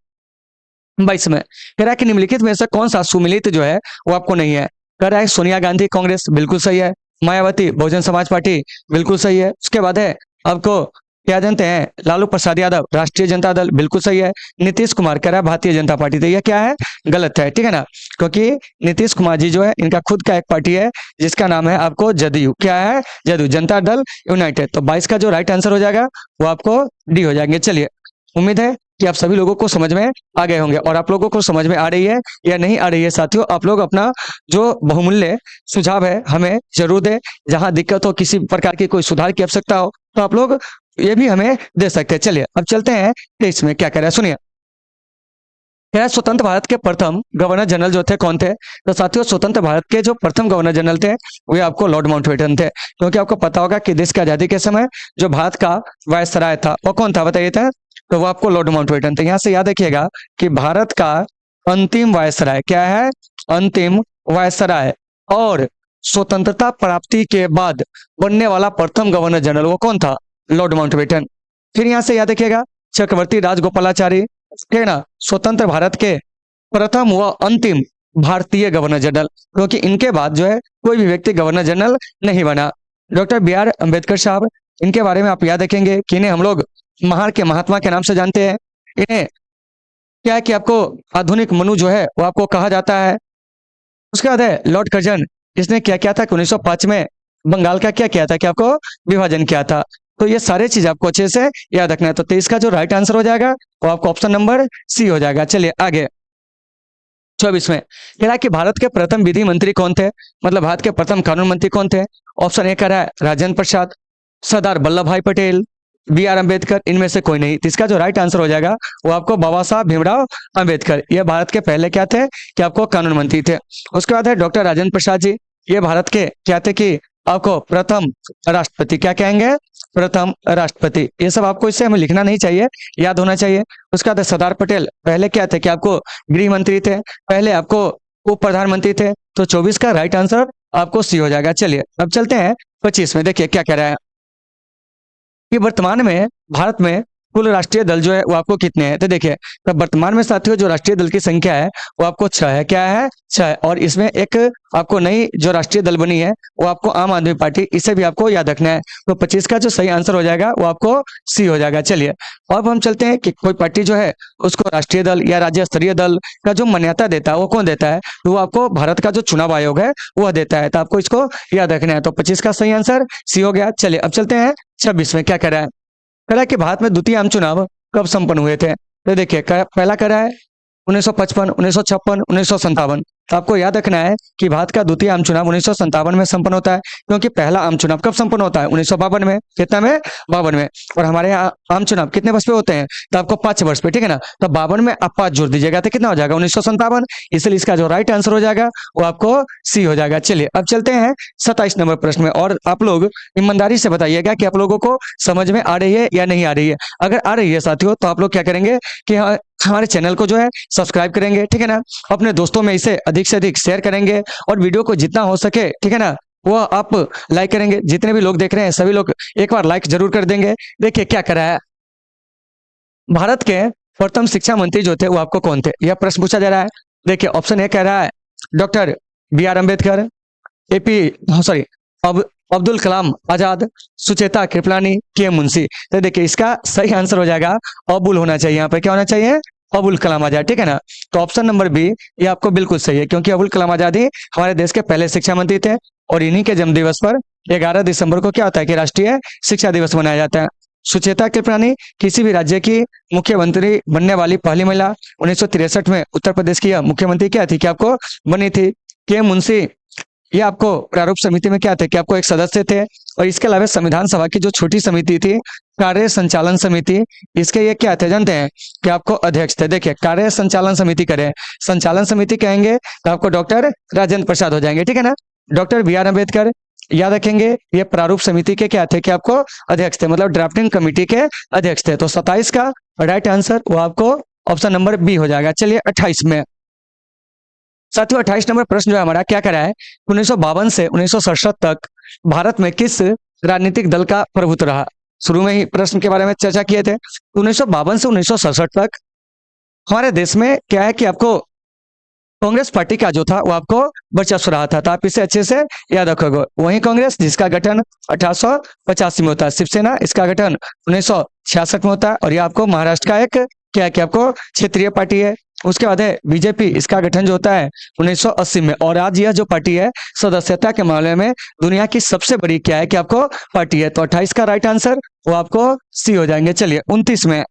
22 में कह रहा है कि निम्नलिखित में से कौन सा सुमिलित जो है वो आपको नहीं है। कह रहा है सोनिया गांधी कांग्रेस, बिल्कुल सही है। मायावती बहुजन समाज पार्टी, बिल्कुल सही है। उसके बाद है आपको क्या जानते हैं, लालू प्रसाद यादव राष्ट्रीय जनता दल, बिल्कुल सही है। नीतीश कुमार कह रहा है भारतीय जनता पार्टी, तो यह क्या है? गलत है, ठीक है ना, क्योंकि नीतीश कुमार जी जो है इनका खुद का एक पार्टी है जिसका नाम है आपको जदयू। क्या है? जदयू, जनता दल यूनाइटेड। तो 22 का जो राइट आंसर हो जाएगा वो आपको डी हो जाएंगे। चलिए उम्मीद है कि आप सभी लोगों को समझ में आ गए होंगे, और आप लोगों को समझ में आ रही है या नहीं आ रही है साथियों, आप लोग अपना जो बहुमूल्य सुझाव है हमें जरूर दें। जहां दिक्कत हो, किसी प्रकार की कोई सुधार की आवश्यकता हो, तो आप लोग ये भी हमें दे सकते हैं। चलिए अब चलते हैं 23 में, क्या कह रहा है सुनिए। कह स्वतंत्र भारत के प्रथम गवर्नर जनरल जो थे कौन थे? तो साथियों स्वतंत्र भारत के जो प्रथम गवर्नर जनरल थे वे आपको लॉर्ड माउंटबेटन थे। क्योंकि आपको पता होगा कि देश की आजादी के समय जो भारत का वायसराय था वो कौन था, बताइए था? तो वो आपको लॉर्ड माउंटबेटन थे। यहाँ से याद रखिएगा कि भारत का अंतिम वायसराय क्या है? अंतिम वायसराय। और स्वतंत्रता प्राप्ति के बाद बनने वाला प्रथम गवर्नर जनरल वो कौन था? Lord Mountbatten. फिर यहाँ से याद रखिएगा चक्रवर्ती राजगोपालाचारी, ठीक है ना, स्वतंत्र भारत के प्रथम व अंतिम भारतीय गवर्नर जनरल, क्योंकि इनके बाद जो है कोई भी व्यक्ति गवर्नर जनरल नहीं बना। डॉक्टर बी आर अम्बेडकर साहब, इनके बारे में आप याद रखेंगे कि इन्हें हम लोग महान के महात्मा के नाम से जानते हैं। इन्हें क्या है कि आपको आधुनिक मनु जो है वो आपको कहा जाता है। उसके बाद है लॉर्ड कर्जन, इसने क्या किया था कि 1905 में बंगाल का क्या किया था कि आपको विभाजन किया था। तो ये सारे चीज आपको अच्छे से याद रखना है। तो 23 का जो राइट आंसर हो जाएगा वो आपको ऑप्शन नंबर सी हो जाएगा। चलिए आगे 24 में कह रहा है कि भारत के प्रथम विधि मंत्री कौन थे, मतलब भारत के प्रथम कानून मंत्री कौन थे? ऑप्शन ए कह रहा है राजेंद्र प्रसाद, सरदार वल्लभ भाई पटेल, बी आर अम्बेडकर, इनमें से कोई नहीं। तो इसका जो राइट आंसर हो जाएगा वो आपको बाबा साहब भीमराव अम्बेडकर, ये भारत के पहले क्या थे कि आपको कानून मंत्री थे। उसके बाद है डॉक्टर राजेंद्र प्रसाद जी, ये भारत के क्या थे कि आपको प्रथम राष्ट्रपति, क्या कहेंगे? प्रथम राष्ट्रपति। ये सब आपको इससे हमें लिखना नहीं चाहिए, याद होना चाहिए। उसके बाद सरदार पटेल पहले क्या थे कि आपको गृह मंत्री थे, पहले आपको उप प्रधानमंत्री थे। तो 24 का राइट आंसर आपको सी हो जाएगा। चलिए अब चलते हैं 25 में, देखिए क्या कह रहा है कि वर्तमान में भारत में कुल राष्ट्रीय दल जो है वो आपको कितने हैं? तो देखिए तो वर्तमान में साथियों जो राष्ट्रीय दल की संख्या है वो आपको 6 है। क्या है? 6 है। और इसमें एक आपको नई जो राष्ट्रीय दल बनी है वो आपको आम आदमी पार्टी, इसे भी आपको याद रखना है। तो 25 का जो सही आंसर हो जाएगा वो आपको सी हो जाएगा। चलिए अब हम चलते हैं कि कोई पार्टी जो है उसको राष्ट्रीय दल या राज्य स्तरीय दल का जो मान्यता देता है वो कौन देता है? तो वो आपको भारत का जो चुनाव आयोग है वह देता है। तो आपको इसको याद रखना है। तो 25 का सही आंसर सी हो गया। चलिए अब चलते हैं 26 में, क्या कह रहा है? कह रहा है कि भारत में द्वितीय आम चुनाव कब संपन्न हुए थे? तो देखिए पहला कह रहा है 1955, 1956, 1957। तो आपको याद रखना है कि भारत का द्वितीय आम चुनाव 1957 में संपन्न होता है, क्योंकि पहला आम चुनाव कब संपन्न होता है? 1952 में। कितना में? 52 में। और हमारे यहाँ आम चुनाव कितने वर्ष पे होते हैं? तो आपको 5 वर्ष पे, ठीक है ना। तो 52 में आप 5 जोड़ दीजिएगा तो कितना हो जाएगा? 1957। इसलिए इसका जो राइट आंसर हो जाएगा वो आपको सी हो जाएगा। चलिए अब चलते हैं 27 नंबर प्रश्न में, और आप लोग ईमानदारी से बताइएगा कि आप लोगों को समझ में आ रही है या नहीं आ रही है। अगर आ रही है साथियों तो आप लोग क्या करेंगे कि हमारे चैनल को जो है सब्सक्राइब करेंगे, ठीक है ना, अपने दोस्तों में इसे अधिक से अधिक शेयर करेंगे, और वीडियो को जितना हो सके, ठीक है ना, वो आप लाइक करेंगे। जितने भी लोग देख रहे हैं सभी लोग एक बार लाइक जरूर कर देंगे। देखिए क्या कर रहा है, भारत के प्रथम शिक्षा मंत्री जो थे वो आपको कौन थे? यह प्रश्न पूछा जा रहा है। देखिए ऑप्शन ए कह रहा है डॉक्टर बी आर अम्बेडकर, अब अब्दुल कलाम आजाद, सुचेता कृपलानी, के मुंशी। तो देखिए इसका सही आंसर हो जाएगा अबुल होना चाहिए। यहाँ पे क्या होना चाहिए? अबुल कलाम आजाद, ठीक है ना। तो ऑप्शन नंबर बी ये आपको बिल्कुल सही है, क्योंकि अबुल कलाम आजाद ही हमारे देश के पहले शिक्षा मंत्री थे, और इन्हीं के जन्म दिवस पर 11 दिसंबर को क्या होता है कि राष्ट्रीय शिक्षा दिवस मनाया जाता है। सुचेता कृपलानी किसी भी राज्य की मुख्यमंत्री बनने वाली पहली महिला, 1963 में उत्तर प्रदेश की मुख्यमंत्री क्या थी कि आपको बनी थी। के मुंशी ये आपको प्रारूप समिति में क्या थे कि आपको एक सदस्य थे, और इसके अलावा संविधान सभा की जो छोटी समिति थी कार्य संचालन समिति, इसके ये क्या थे जानते हैं कि आपको अध्यक्ष थे। देखिए कार्य संचालन समिति करें, संचालन समिति कहेंगे तो आपको डॉक्टर राजेंद्र प्रसाद हो जाएंगे, ठीक है ना। डॉक्टर बी आर अम्बेडकर याद रखेंगे ये प्रारूप समिति के क्या थे कि आपको अध्यक्ष थे, मतलब ड्राफ्टिंग कमेटी के अध्यक्ष थे। तो 27 का राइट आंसर वो आपको ऑप्शन नंबर बी हो जाएगा। चलिए 28 में साथियों 28 नंबर प्रश्न जो है हमारा क्या कह रहा है, 1952 से 1967 तक भारत में किस राजनीतिक दल का प्रभुत्व रहा। शुरू में ही प्रश्न के बारे में चर्चा किए थे। 1952 से 1967 तक हमारे देश में क्या है कि आपको कांग्रेस पार्टी का जो था वो आपको वर्चस्व रहा था, तो आप इसे अच्छे से याद रखोगे। वहीं कांग्रेस जिसका गठन 1885 में होता है, शिवसेना इसका गठन 1966 में होता है, और ये आपको महाराष्ट्र का एक क्या है कि आपको क्षेत्रीय पार्टी है। उसके बाद है बीजेपी, इसका गठन जो होता है 1980 में, और आज यह जो पार्टी है सदस्यता के मामले में दुनिया की सबसे बड़ी क्या है कि आपको पार्टी है। तो 28 का राइट आंसर वो आपको सी हो जाएंगे। चलिए 29 में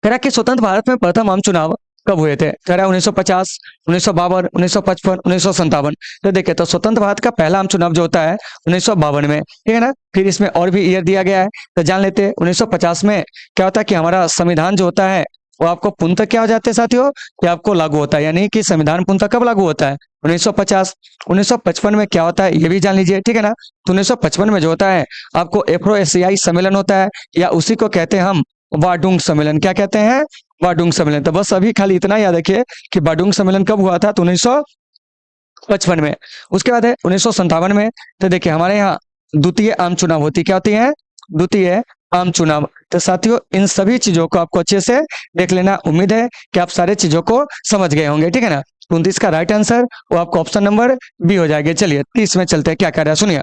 कह रहा कि स्वतंत्र भारत में प्रथम आम चुनाव कब हुए थे। कह रहा है 1950, 1952, 1955, 1957। तो देखिए तो स्वतंत्र भारत का पहला आम चुनाव जो होता है 1952 में, ठीक है ना। फिर इसमें और भी ईयर दिया गया है, तो जान लेते हैं। 1950 में क्या होता है कि हमारा संविधान जो होता है वो आपको पूर्णतः क्या हो जाते हैं साथियों, कि आपको लागू होता है, यानी कि संविधान पूर्णतः कब लागू होता है 1950। 1955 में क्या होता है ये भी जान लीजिए, ठीक है ना। तो 1955 में जो होता है आपको अफ्रो एशियाई सम्मेलन होता है, या उसी को कहते हैं हम वाडुंग सम्मेलन। क्या कहते हैं, वाडुंग सम्मेलन। तो बस अभी खाली इतना याद रखिए कि वाडुंग सम्मेलन कब हुआ था, तो 1955 में। उसके बाद है 1957 में। तो देखिए हमारे यहाँ द्वितीय आम चुनाव होती, क्या होती है, द्वितीय आम चुनाव। तो साथियों इन सभी चीजों को आपको अच्छे से देख लेना। उम्मीद है कि आप सारे चीजों को समझ गए होंगे, ठीक है ना। 29 का राइट आंसर वो आपको ऑप्शन नंबर बी हो जाएगा। चलिए 30 में चलते हैं, क्या कर रहा है सुनिए।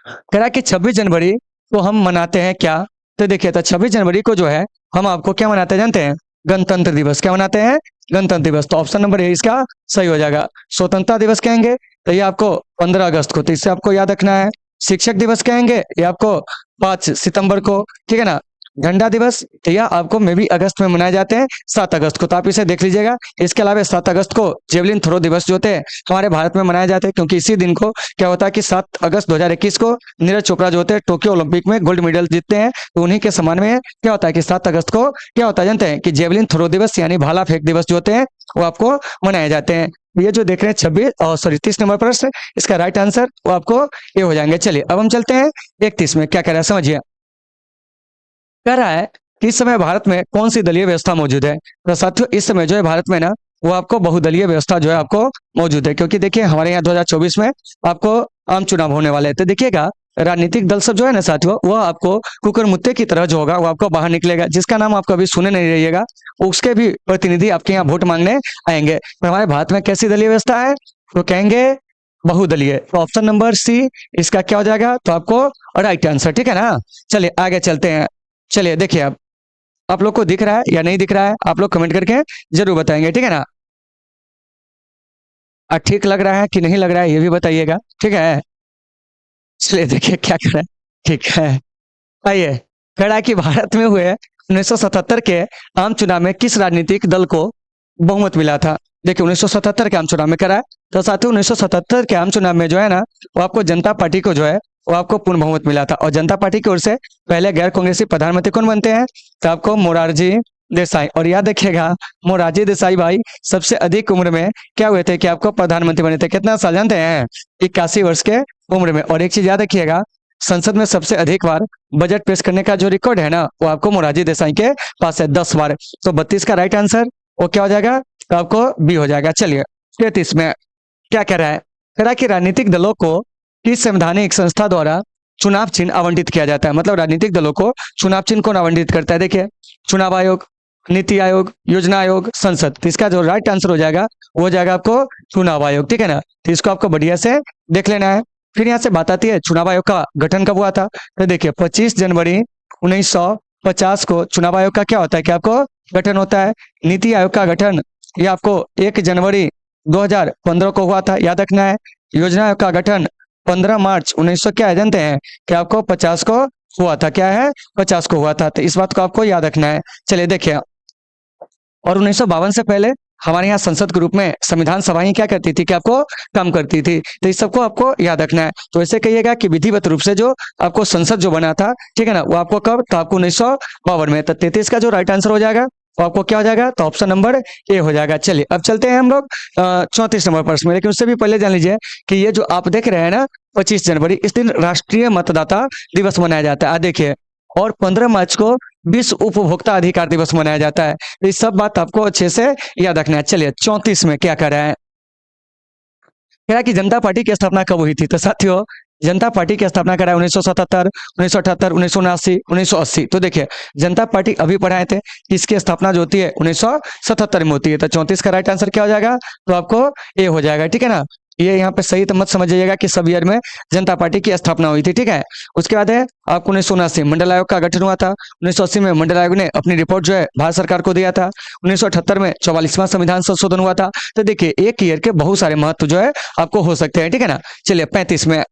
कह रहा है कि 26 जनवरी को हम मनाते हैं क्या। तो देखिए तो 26 जनवरी को जो है हम आपको क्या मनाते हैं जानते हैं, गणतंत्र दिवस। क्या मनाते हैं, गणतंत्र दिवस। तो ऑप्शन नंबर ए इसका सही हो जाएगा। स्वतंत्रता दिवस कहेंगे तो ये आपको 15 अगस्त को, तो इससे आपको याद रखना है। शिक्षक दिवस कहेंगे ये आपको 5 सितंबर को, ठीक है ना। झंडा दिवस तो यह आपको मे भी अगस्त में मनाए जाते हैं 7 अगस्त को, तो आप इसे देख लीजिएगा। इसके अलावा 7 अगस्त को जेवलिन थ्रो दिवस जो होते हैं हमारे भारत में मनाए जाते हैं, क्योंकि इसी दिन को क्या होता है कि 7 अगस्त 2021 को नीरज चोपड़ा जो होते हैं टोक्यो ओलंपिक में गोल्ड मेडल जीतते हैं, तो उन्हीं के सम्मान में क्या होता है कि 7 अगस्त को क्या होता है जानते हैं, कि जेवलिन थ्रो दिवस यानी भाला फेंक दिवस जो होते हैं वो आपको मनाए जाते हैं। ये जो देख रहे हैं 30 नंबर प्रश्न, इसका राइट आंसर वो आपको ये हो जाएंगे। चलिए अब हम चलते हैं 31 में, क्या कह रहा है समझिए। कह रहा है कि इस समय भारत में कौन सी दलीय व्यवस्था मौजूद है। तो साथियों इस समय जो है भारत में ना वो आपको बहुदलीय व्यवस्था जो है आपको मौजूद है, क्योंकि देखिए हमारे यहाँ 2024 में आपको आम चुनाव होने वाले हैं। तो देखिएगा राजनीतिक दल सब जो है ना साथियों वह आपको कुकर मुत्ते की तरह जो होगा वो आपको बाहर निकलेगा, जिसका नाम आप कभी सुने नहीं रहिएगा, उसके भी प्रतिनिधि आपके यहाँ वोट मांगने आएंगे। तो हमारे भारत में कैसी दलीय व्यवस्था है, तो कहेंगे बहुदलीय। तो ऑप्शन नंबर सी इसका क्या हो जाएगा, तो आपको राइट आंसर, ठीक है ना। चलिए आगे चलते हैं। चलिए देखिए अब आप लोग को दिख रहा है या नहीं दिख रहा है, आप लोग कमेंट करके जरूर बताएंगे, ठीक है ना। ठीक लग रहा है कि नहीं लग रहा है ये भी बताइएगा, ठीक है। चलिए देखिए क्या कर रहा है, ठीक है। आइए कह रहा कि भारत में हुए 1977 के आम चुनाव में किस राजनीतिक दल को बहुमत मिला था। देखिए 1977 के आम चुनाव में करा है, तो साथियों 1977 के आम चुनाव में जो है ना वो आपको जनता पार्टी को जो है वो आपको पूर्ण बहुमत मिला था। और जनता पार्टी की ओर से पहले गैर कांग्रेसी प्रधानमंत्री कौन बनते हैं, तो आपको मोरारजी देसाई। और याद रखिएगा मोरारजी देसाई भाई सबसे अधिक उम्र में क्या हुए थे कि आपको प्रधानमंत्री बने थे। कितना साल जानते हैं, 81 वर्ष के उम्र में। और एक चीज याद रखिएगा संसद में सबसे अधिक बार बजट पेश करने का जो रिकॉर्ड है ना वो आपको मोरारजी देसाई के पास है, 10 बार। तो 32 का राइट आंसर वो क्या हो जाएगा, तो आपको बी हो जाएगा। चलिए 33 में क्या कह रहा है, कह रहा है कि राजनीतिक दलों को किस संवैधानिक संस्था द्वारा चुनाव चिन्ह आवंटित किया जाता है। मतलब राजनीतिक दलों को चुनाव चिन्ह कौन आवंटित करता है, देखिए चुनाव आयोग, नीति आयोग, योजना आयोग, संसद। तो इसका जो राइट आंसर हो जाएगा वो हो जाएगा आपको चुनाव आयोग, ठीक है ना। तो इसको आपको बढ़िया से देख लेना है। फिर यहाँ से बात आती है चुनाव आयोग का गठन कब हुआ था। तो देखिए 25 जनवरी 1950 को चुनाव आयोग का क्या होता है कि आपको गठन होता है। नीति आयोग का गठन ये आपको 1 जनवरी 2015 को हुआ था, याद रखना है। योजना आयोग का गठन 15 मार्च 1900 क्या है जानते हैं कि आपको 50 को हुआ था, क्या है 50 को हुआ था। तो इस बात को आपको याद रखना है। चलिए देखिए और 1952 से पहले हमारे यहाँ संसद के रूप में संविधान सभाएं क्या करती थी कि आपको काम करती थी। तो इस सबको आपको याद रखना है। तो ऐसे कहिएगा कि विधिवत रूप से जो आपको संसद जो बना था, ठीक है ना, वो आपको कब, तो आपको 1952 में। तो 33 का जो राइट आंसर हो जाएगा वो आपको क्या हो जाएगा, तो ऑप्शन नंबर ए हो जाएगा। चलिए अब चलते हैं हम लोग 34 नंबर प्रश्न में। लेकिन उससे भी पहले जान लीजिए कि ये जो आप देख रहे हैं ना 25 जनवरी, इस दिन राष्ट्रीय मतदाता दिवस मनाया जाता है। देखिए और 15 मार्च को विश्व उपभोक्ता अधिकार दिवस मनाया जाता है। तो ये सब बात आपको अच्छे से याद रखना है। चलिए 34 में क्या कर रहा है, कह रहा है कि जनता पार्टी की स्थापना कब हुई थी। तो साथियों जनता पार्टी की स्थापना करा 1977, 1978, 1979, 1980। तो देखिए जनता पार्टी अभी पढ़ाए थे कि इसकी स्थापना जो होती है 1977 में होती है। तो 34 का राइट आंसर क्या हो जाएगा, तो आपको ए हो जाएगा, ठीक है ना। ये यहाँ पे सही तो मत समझ जाइएगा कि सब ईयर में जनता पार्टी की स्थापना हुई थी, ठीक है। उसके बाद है आपको 1979 मंडल आयोग का गठन हुआ था। 1980 में मंडल आयोग ने अपनी रिपोर्ट जो है भारत सरकार को दिया था। 1978 में 44वां संविधान संशोधन हुआ था। तो देखिए एक ईयर के बहुत सारे महत्व जो है आपको हो सकते हैं, ठीक है ना। चलिए 35 में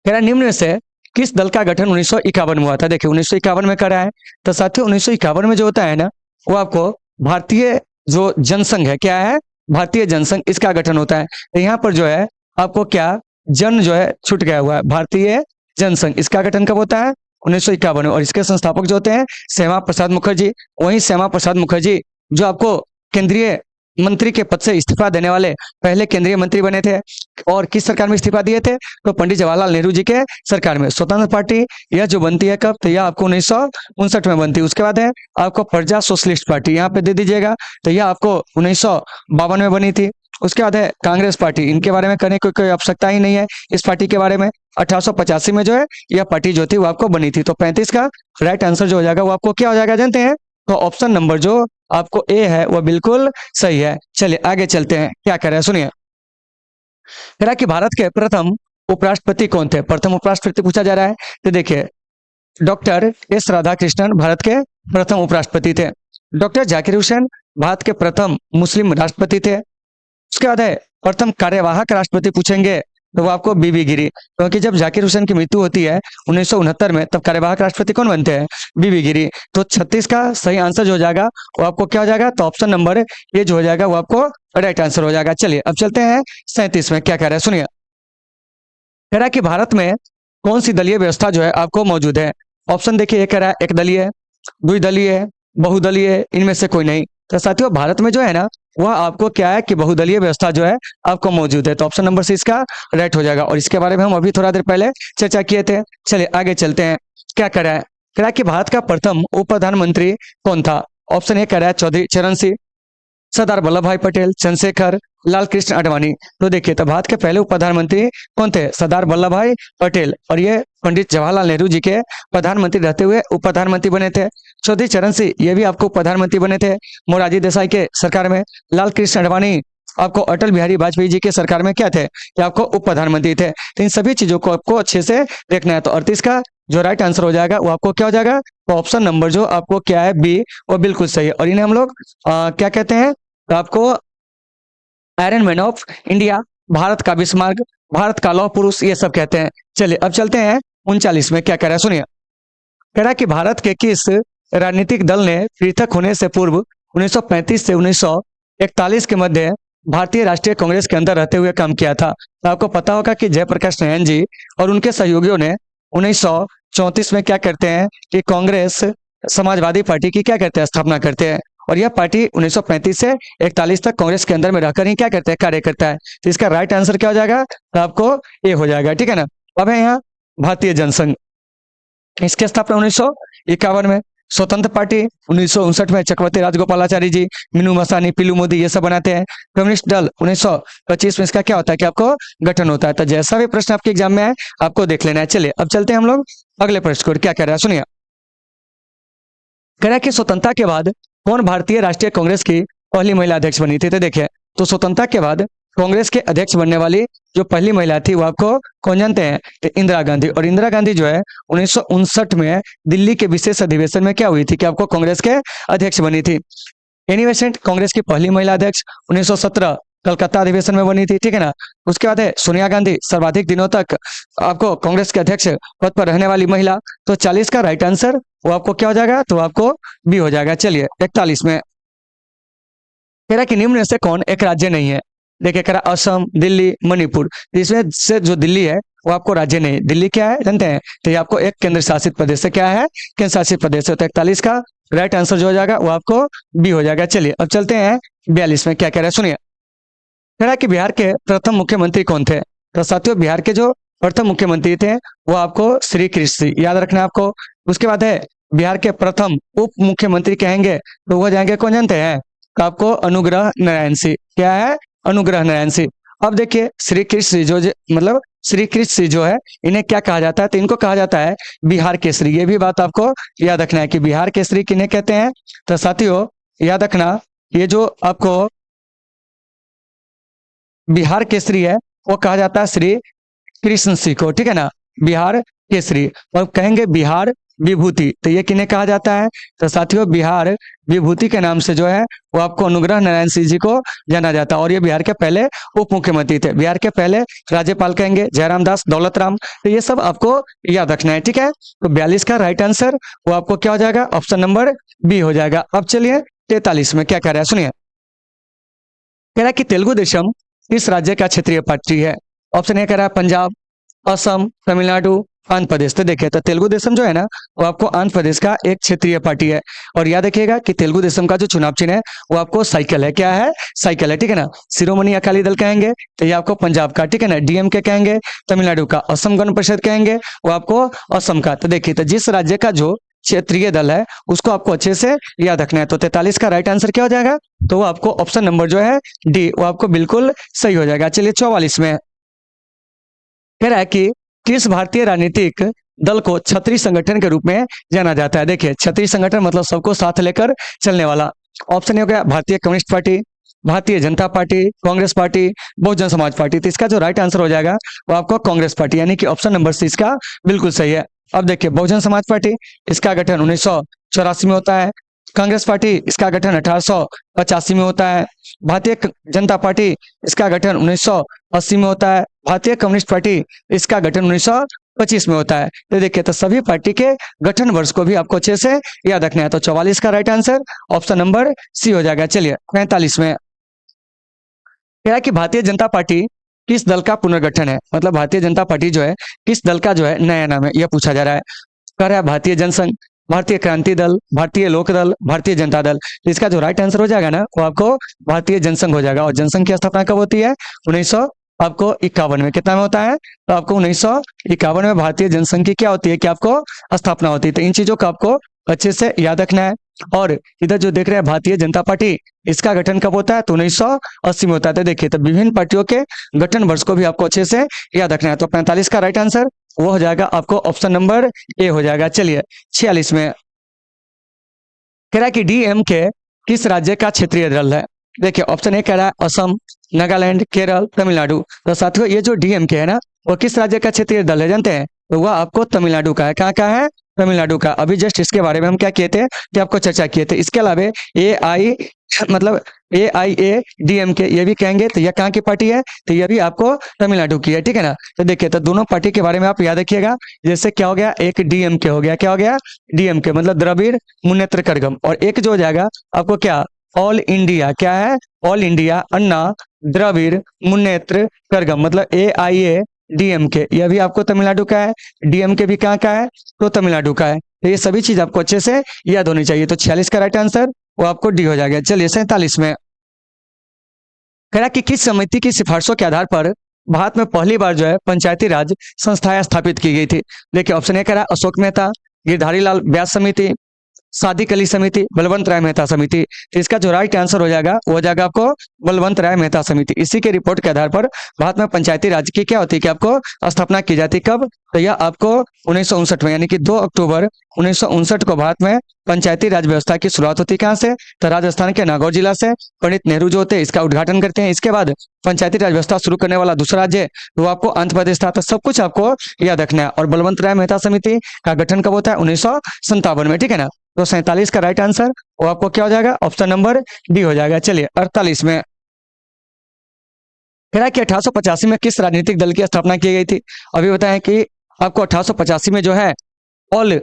कह रहा निम्न में से किस दल का गठन 1951 में हुआ था। देखिए 1951 में करा है। तो साथियों 1951 में जो होता है ना, वो आपको भारतीय जो जनसंघ है, क्या है, भारतीय जनसंघ, इसका गठन होता है। तो यहाँ पर जो है आपको क्या जन जो है छूट गया हुआ है, भारतीय जनसंघ, इसका गठन कब होता है 1951 में। और इसके संस्थापक जो होते हैं श्यामा प्रसाद मुखर्जी। वही श्यामा प्रसाद मुखर्जी जो आपको केंद्रीय मंत्री के पद से इस्तीफा देने वाले पहले केंद्रीय मंत्री बने थे। और किस सरकार में इस्तीफा दिए थे, तो पंडित जवाहरलाल नेहरू जी के सरकार में। स्वतंत्र पार्टी यह जो बनती है कब, तो यह आपको 1959 में बनती है। उसके बाद है आपको प्रजा सोशलिस्ट पार्टी, यहाँ पे दे दीजिएगा, तो यह आपको 1952 में बनी थी। उसके बाद है कांग्रेस पार्टी, इनके बारे में करने की कोई आवश्यकता ही नहीं है इस पार्टी के बारे में। 1885 में जो है यह पार्टी जो थी वो आपको बनी थी। तो 35 का राइट आंसर जो हो जाएगा वो आपको क्या हो जाएगा जानते हैं, तो ऑप्शन नंबर जो आपको ए है वो बिल्कुल सही है। चलिए आगे चलते हैं, क्या कर रहे हैं सुनिए। कह रहा कि भारत के प्रथम उपराष्ट्रपति कौन थे। प्रथम उपराष्ट्रपति पूछा जा रहा है। तो देखिए डॉक्टर एस राधाकृष्णन भारत के प्रथम उपराष्ट्रपति थे। डॉक्टर जाकिर हुसैन भारत के प्रथम मुस्लिम राष्ट्रपति थे। उसके बाद है प्रथम कार्यवाहक राष्ट्रपति पूछेंगे तो वो आपको बीबी गिरी, क्योंकि जब जाकिर हुसैन की मृत्यु होती है 1969 में, तब कार्यवाहक राष्ट्रपति कौन बनते हैं, बीबी गिरी। तो 36 का सही आंसर जो हो जाएगा वो आपको क्या हो जाएगा, तो ऑप्शन नंबर ये जो हो जाएगा वो आपको राइट आंसर हो जाएगा। चलिए अब चलते हैं 37 में, क्या कह रहा है सुनिए। कह रहा है कि भारत में कौन सी दलीय व्यवस्था जो है आपको मौजूद है। ऑप्शन देखिए, ये कह रहा है एक दलीय, द्विदलीय, बहुदलीय, इनमें से कोई नहीं। तो साथियों भारत में जो है ना वह आपको क्या है कि बहुदलीय व्यवस्था जो है आपको मौजूद है। तो ऑप्शन नंबर सी इसका राइट हो जाएगा। और इसके बारे में हम अभी थोड़ा देर पहले चर्चा किए थे। चलिए आगे चलते हैं, क्या कह रहा है। कह रहा है कि भारत का प्रथम उप प्रधानमंत्री कौन था। ऑप्शन ए कह रहा है चौधरी चरण सिंह, सरदार वल्लभ भाई पटेल, चंद्रशेखर, लाल कृष्ण आडवाणी। तो देखिए तो भारत के पहले उप प्रधानमंत्री कौन थे, सरदार वल्लभ भाई पटेल। और ये पंडित जवाहरलाल नेहरू जी के प्रधानमंत्री रहते हुए उप प्रधानमंत्री बने थे। चौधरी चरण सिंह ये भी आपको प्रधानमंत्री बने थे मोरारजी देसाई के सरकार में। लाल कृष्ण आडवाणी आपको अटल बिहारी वाजपेयी जी के सरकार में क्या थे, कि आपको उप प्रधानमंत्री थे। तो इन सभी चीजों को आपको अच्छे से देखना है। तो 38 का जो राइट आंसर हो जाएगा वो आपको क्या हो जाएगा, तो ऑप्शन नंबर जो आपको क्या है बी, वो बिल्कुल सही है। और इन्हें हम लोग क्या कहते हैं, तो आपको iron man of India, Bharat का बिस्मार्क, भारत का लौह पुरुष, ये सब कहते हैं। चलिए अब चलते हैं 39 में, क्या कह रहा है सुनिए। कह रहा है कि भारत के किस राजनीतिक दल ने पृथक होने से पूर्व 1935 से 1941 के मध्य भारतीय राष्ट्रीय कांग्रेस के अंदर रहते हुए काम किया था। तो आपको पता होगा कि जयप्रकाश नारायण जी और उनके सहयोगियों ने 1934 में क्या करते हैं कि कांग्रेस समाजवादी पार्टी की क्या करते हैं, स्थापना करते हैं। और यह पार्टी 1935 से 41 तक कांग्रेस के अंदर में रहकर ही क्या करते हैं, कार्य करता है। तो इसका राइट आंसर क्या हो जाएगा, तो आपको ए हो जाएगा, ठीक है ना। अब है यहाँ भारतीय जनसंघ, इसकी स्थापना 1951 में। स्वतंत्र पार्टी 1959 में चक्रवर्ती राजगोपालाचारी जी, मीनू मसानी, पीलू मोदी ये सब बनाते हैं। कम्युनिस्ट दल 1925 में इसका क्या होता है कि आपको गठन होता है। तो जैसा भी प्रश्न आपके एग्जाम में है आपको देख लेना है। चलिए अब चलते हैं हम लोग अगले प्रश्न को, क्या कह रहा है सुनिए। कह रहा है कि स्वतंत्रता के बाद कौन भारतीय राष्ट्रीय कांग्रेस की पहली महिला अध्यक्ष बनी थी। तो देखिए तो स्वतंत्रता के बाद कांग्रेस के अध्यक्ष बनने वाली जो पहली महिला थी वो आपको कौन जानते हैं, तो इंदिरा गांधी। और इंदिरा गांधी जो है 1959 में दिल्ली के विशेष अधिवेशन में क्या हुई थी, कि आपको कांग्रेस के अध्यक्ष बनी थी। एनी बेसेंट कांग्रेस की पहली महिला अध्यक्ष 1917 कलकत्ता अधिवेशन में बनी थी, ठीक है ना। उसके बाद है सोनिया गांधी, सर्वाधिक दिनों तक आपको कांग्रेस के अध्यक्ष पद पर रहने वाली महिला। तो 40 का राइट आंसर वो आपको क्या हो जाएगा, तो आपको बी हो जाएगा। चलिए 41 में कह रहा कि निम्न में से कौन एक राज्य नहीं है। देखिए कह रहा असम, दिल्ली, मणिपुर। इसमें से जो दिल्ली है वो आपको राज्य नहीं है। दिल्ली क्या है जानते हैं, तो ये आपको एक केंद्र शासित प्रदेश से क्या है, केंद्र शासित प्रदेश है। तो 41 का राइट आंसर जो हो जाएगा वो आपको बी हो जाएगा। चलिए अब चलते हैं 42 में, क्या कह रहे हैं सुनिए। कह रहा कि बिहार के प्रथम मुख्यमंत्री कौन थे। तो साथियों बिहार के जो प्रथम मुख्यमंत्री थे वो आपको श्री कृष्ण याद रखना है आपको। उसके बाद है बिहार के प्रथम उप मुख्यमंत्री कहेंगे तो वो जाएंगे, कौन जानते हैं? तो आपको अनुग्रह नारायण सिंह। क्या है? अनुग्रह नारायण सिंह। अब देखिए श्री कृष्ण मतलब श्री कृष्ण सिंह जो है, इन्हें क्या कहा जाता है? तो इनको कहा जाता है बिहार केसरी। ये भी बात आपको याद रखना है कि बिहार केसरी किन्हें कहते हैं। तो साथियों याद रखना, ये जो आपको बिहार केसरी है वो कहा जाता है श्री कृष्ण सिंह को, ठीक है ना, बिहार केसरी। और कहेंगे बिहार विभूति, तो ये किन्हें कहा जाता है? तो साथियों बिहार विभूति के नाम से जो है वो आपको अनुग्रह नारायण सिंह जी को जाना जाता है। और ये बिहार के पहले उप मुख्यमंत्री थे। बिहार के पहले राज्यपाल कहेंगे जयराम दास दौलत राम। तो ये सब आपको याद रखना है, ठीक है। तो 42 का राइट आंसर वो आपको क्या हो जाएगा? ऑप्शन नंबर बी हो जाएगा। अब चलिए 43 में क्या कह रहा है, सुनिए। कह रहा है कि तेलुगु देशम इस राज्य का क्षेत्रीय पार्टी है। ऑप्शन ए कह रहा है पंजाब, असम, तमिलनाडु, आंध्र प्रदेश। तो देखिए, तो तेलुगु देशम जो है ना वो आपको आंध्र प्रदेश का एक क्षेत्रीय पार्टी है। और याद रखिएगा कि तेलुगु देशम का जो चुनाव चिन्ह है वो आपको साइकिल है। क्या है? साइकिल है, ठीक है ना। शिरोमणि अकाली दल कहेंगे तो ये आपको पंजाब का, ठीक है ना। डीएमके कहेंगे तमिलनाडु का। असम गण परिषद कहेंगे वो आपको असम का। तो देखिए, तो जिस राज्य का जो क्षेत्रीय दल है उसको आपको अच्छे से याद रखना है। तो 43 का राइट आंसर क्या हो जाएगा? तो वो आपको ऑप्शन नंबर जो है डी, वो आपको बिल्कुल सही हो जाएगा। चलिए 44 में कह रहा है कि किस भारतीय राजनीतिक दल को छतरी संगठन के रूप में जाना जाता है? देखिए, छतरी संगठन मतलब सबको साथ लेकर चलने वाला। ऑप्शन ए हो गया भारतीय communist party, Bharatiya Janata party, Congress party, Bahujan Samaj party. तो इसका जो राइट आंसर हो जाएगा वो आपको कांग्रेस पार्टी, यानी कि ऑप्शन नंबर सी इसका बिल्कुल सही है। अब देखिए, बहुजन समाज पार्टी इसका गठन 1984 में होता है। कांग्रेस पार्टी इसका गठन 1885 में होता है। भारतीय जनता पार्टी इसका गठन 1980 में होता है। भारतीय कम्युनिस्ट पार्टी इसका गठन 1925 में होता है। तो देखिए, तो सभी पार्टी के गठन वर्ष को भी आपको अच्छे से याद रखना है। तो 44 का right answer option number C हो जाएगा। चलिए 45 में कह रहा है कि भारतीय जनता पार्टी किस दल का पुनर्गठन है? मतलब भारतीय जनता पार्टी जो है किस दल का जो है नया नाम है, यह पूछा जा रहा है। कह रहा है भारतीय जनसंघ, भारतीय क्रांति दल, भारतीय लोक दल, भारतीय जनता दल। तो इसका जो राइट आंसर हो जाएगा ना वो आपको भारतीय जनसंघ हो जाएगा। और जनसंघ की स्थापना कब होती है? 1900 आपको 51 में। कितना में होता है? तो आपको 1951 में भारतीय जनसंघ की क्या होती है कि आपको स्थापना होती है। तो इन चीजों को आपको अच्छे से याद रखना है। और इधर जो देख रहे हैं भारतीय जनता पार्टी, इसका गठन कब होता है? तो 1980 में होता है। तो देखिए, तो विभिन्न पार्टियों के गठन वर्ष को भी आपको अच्छे से याद रखना है। तो 45 का राइट आंसर वो हो जाएगा आपको ऑप्शन नंबर ए हो जाएगा। चलिए 46 में कह रहा है कि डीएमके किस राज्य का क्षेत्रीय दल है? देखिए, ऑप्शन ए कह रहा है असम, नागालैंड, केरल, तमिलनाडु। तो साथियों ये जो डीएमके है ना वो किस राज्य का क्षेत्रीय दल है जानते हैं? तो वह आपको तमिलनाडु का है। कहाँ का है? तमिलनाडु का। अभी जस्ट इसके बारे में हम क्या किए थे कि आपको चर्चा किए थे। इसके अलावा मतलब AIADMK ये भी कहेंगे तो यह कहाँ की पार्टी है? तो यह भी आपको तमिलनाडु की है, ठीक है ना। तो देखिए, तो दोनों पार्टी के बारे में आप याद रखिएगा। जैसे क्या हो गया, एक डीएमके हो गया। क्या हो गया? डीएमके मतलब द्रविड़ मुन्नेत्र कड़गम। और एक जो हो जाएगा आपको क्या, ऑल इंडिया। क्या है? ऑल इंडिया अन्ना द्रविड़ मुन्नेत्र कड़गम मतलब AIADMK। यह भी आपको तमिलनाडु का है। डीएमके भी कहाँ का है? तो तमिलनाडु का है। तो ये सभी चीज आपको अच्छे से याद होनी चाहिए। तो 46 का राइट आंसर वो आपको डी हो जाएगा। चलिए 47 में कह रहा कि किस समिति की सिफारिशों के आधार पर भारत में पहली बार जो है पंचायती राज संस्थाएं स्थापित की गई थी? देखिए, ऑप्शन ए कह रहा है अशोक मेहता, गिरधारी लाल व्यास समिति, सादिक अली समिति, बलवंत राय मेहता समिति। तो इसका जो राइट आंसर हो जाएगा वो हो जाएगा आपको बलवंत राय मेहता समिति। इसी के रिपोर्ट के आधार पर भारत में पंचायती राज की क्या होती है कि आपको स्थापना की जाती है। कब? तो यह आपको 1959 में, यानी कि 2 अक्टूबर 1959 को भारत में पंचायती राज व्यवस्था की शुरुआत होती है। कहाँ से? तो राजस्थान के नागौर जिला से पंडित नेहरू जो होते हैं इसका उद्घाटन करते हैं। इसके बाद पंचायती राज व्यवस्था शुरू करने वाला दूसरा राज्य वो आपको आंध्र प्रदेश था। तो सब कुछ आपको याद रखना है। और बलवंत राय मेहता समिति का गठन कब होता है? 1957 में, ठीक है ना। तो 47 का राइट आंसर वो आपको क्या हो जाएगा? ऑप्शन नंबर डी हो जाएगा। चलिए 48 में कह रहा है कि 1885 में किस राजनीतिक दल की स्थापना की गई थी? अभी बताएं कि आपको 1885 में जो है ऑल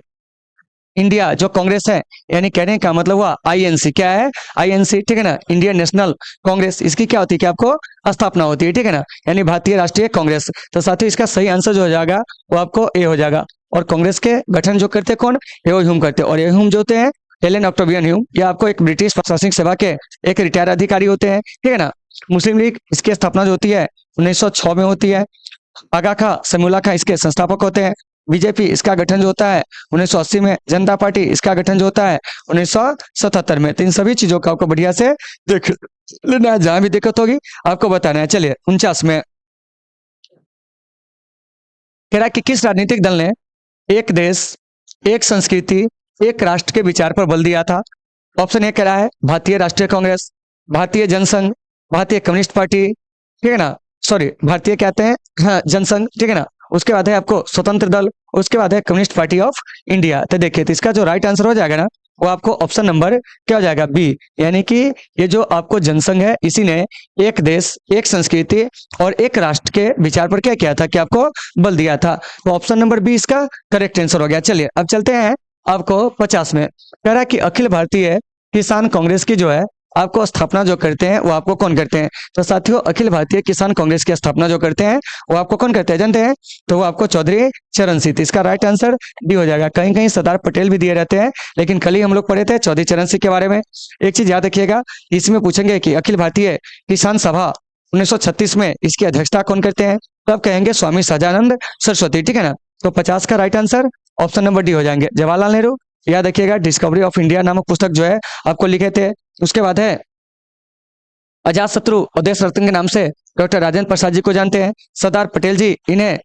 इंडिया जो कांग्रेस है, यानी कहने का मतलब हुआ आईएनसी। क्या है? आईएनसी, ठीक है ना, इंडियन नेशनल कांग्रेस। इसकी क्या होती है कि आपको स्थापना होती है, ठीक है ना, यानी भारतीय राष्ट्रीय कांग्रेस। तो साथियों इसका सही आंसर जो हो जाएगा वो आपको ए हो जाएगा। और कांग्रेस के गठन जो करते कौन? एओ ह्यूम करते। और एओ ह्यूम जो होते हैं एलन ऑक्टेवियन ह्यूम, ये आपको एक ब्रिटिश प्रशासनिक सेवा के एक रिटायर अधिकारी होते हैं, ठीक है ना। मुस्लिम लीग इसकी स्थापना जो होती है 1906 में होती है। आगा खां समूला खां इसके संस्थापक होते हैं। बीजेपी इसका गठन जो होता है 1980 में, जनता पार्टी इसका गठन जो होता है 1977 में। तो इन सभी चीजों का आपको बढ़िया से देख लेना है, जहां भी दिक्कत होगी आपको बताना है। चलिए 49 में कह रहा है कि किस राजनीतिक दल ने एक देश, एक संस्कृति, एक राष्ट्र के विचार पर बल दिया था? ऑप्शन ए कह रहा है भारतीय राष्ट्रीय कांग्रेस, भारतीय जनसंघ, भारतीय कम्युनिस्ट पार्टी, ठीक है ना, सॉरी भारतीय कहते हैं, हाँ जनसंघ, ठीक है ना। उसके बाद है आपको स्वतंत्र दल, उसके बाद है कम्युनिस्ट पार्टी ऑफ इंडिया। तो देखिए, तो इसका जो राइट आंसर हो जाएगा ना, वो आपको ऑप्शन नंबर क्या हो जाएगा, बी, यानी कि ये जो आपको जनसंघ है, इसी ने एक देश, एक संस्कृति और एक राष्ट्र के विचार पर क्या किया था कि आपको बल दिया था। तो ऑप्शन नंबर बी इसका करेक्ट आंसर हो गया। चलिए अब चलते हैं आपको 50 में। कह रहा है कि अखिल भारतीय किसान कांग्रेस की जो है आपको स्थापना जो करते हैं वो आपको कौन करते हैं? तो साथियों, अखिल भारतीय किसान कांग्रेस की स्थापना जो करते हैं वो आपको कौन करते हैं जानते हैं? तो वो आपको चौधरी चरण सिंह। इसका राइट आंसर डी हो जाएगा। कहीं कहीं सरदार पटेल भी दिए रहते हैं, लेकिन कल ही हम लोग पढ़े थे चौधरी चरण सिंह के बारे में। एक चीज याद रखिएगा, इसमें पूछेंगे कि अखिल भारतीय किसान सभा 1936 में इसकी अध्यक्षता कौन करते हैं? तो आप कहेंगे स्वामी सदानंद सरस्वती, ठीक है ना। तो 50 का right answer option number D हो जाएंगे, जवाहरलाल नेहरू। याद रखिएगा, डिस्कवरी ऑफ इंडिया नामक पुस्तक जो है आपको लिखे थे। उसके बाद है अजात शत्रु और देश रत्न के नाम से डॉक्टर राजेंद्र प्रसाद जी को जानते हैं। सरदार पटेल जी, इन्हें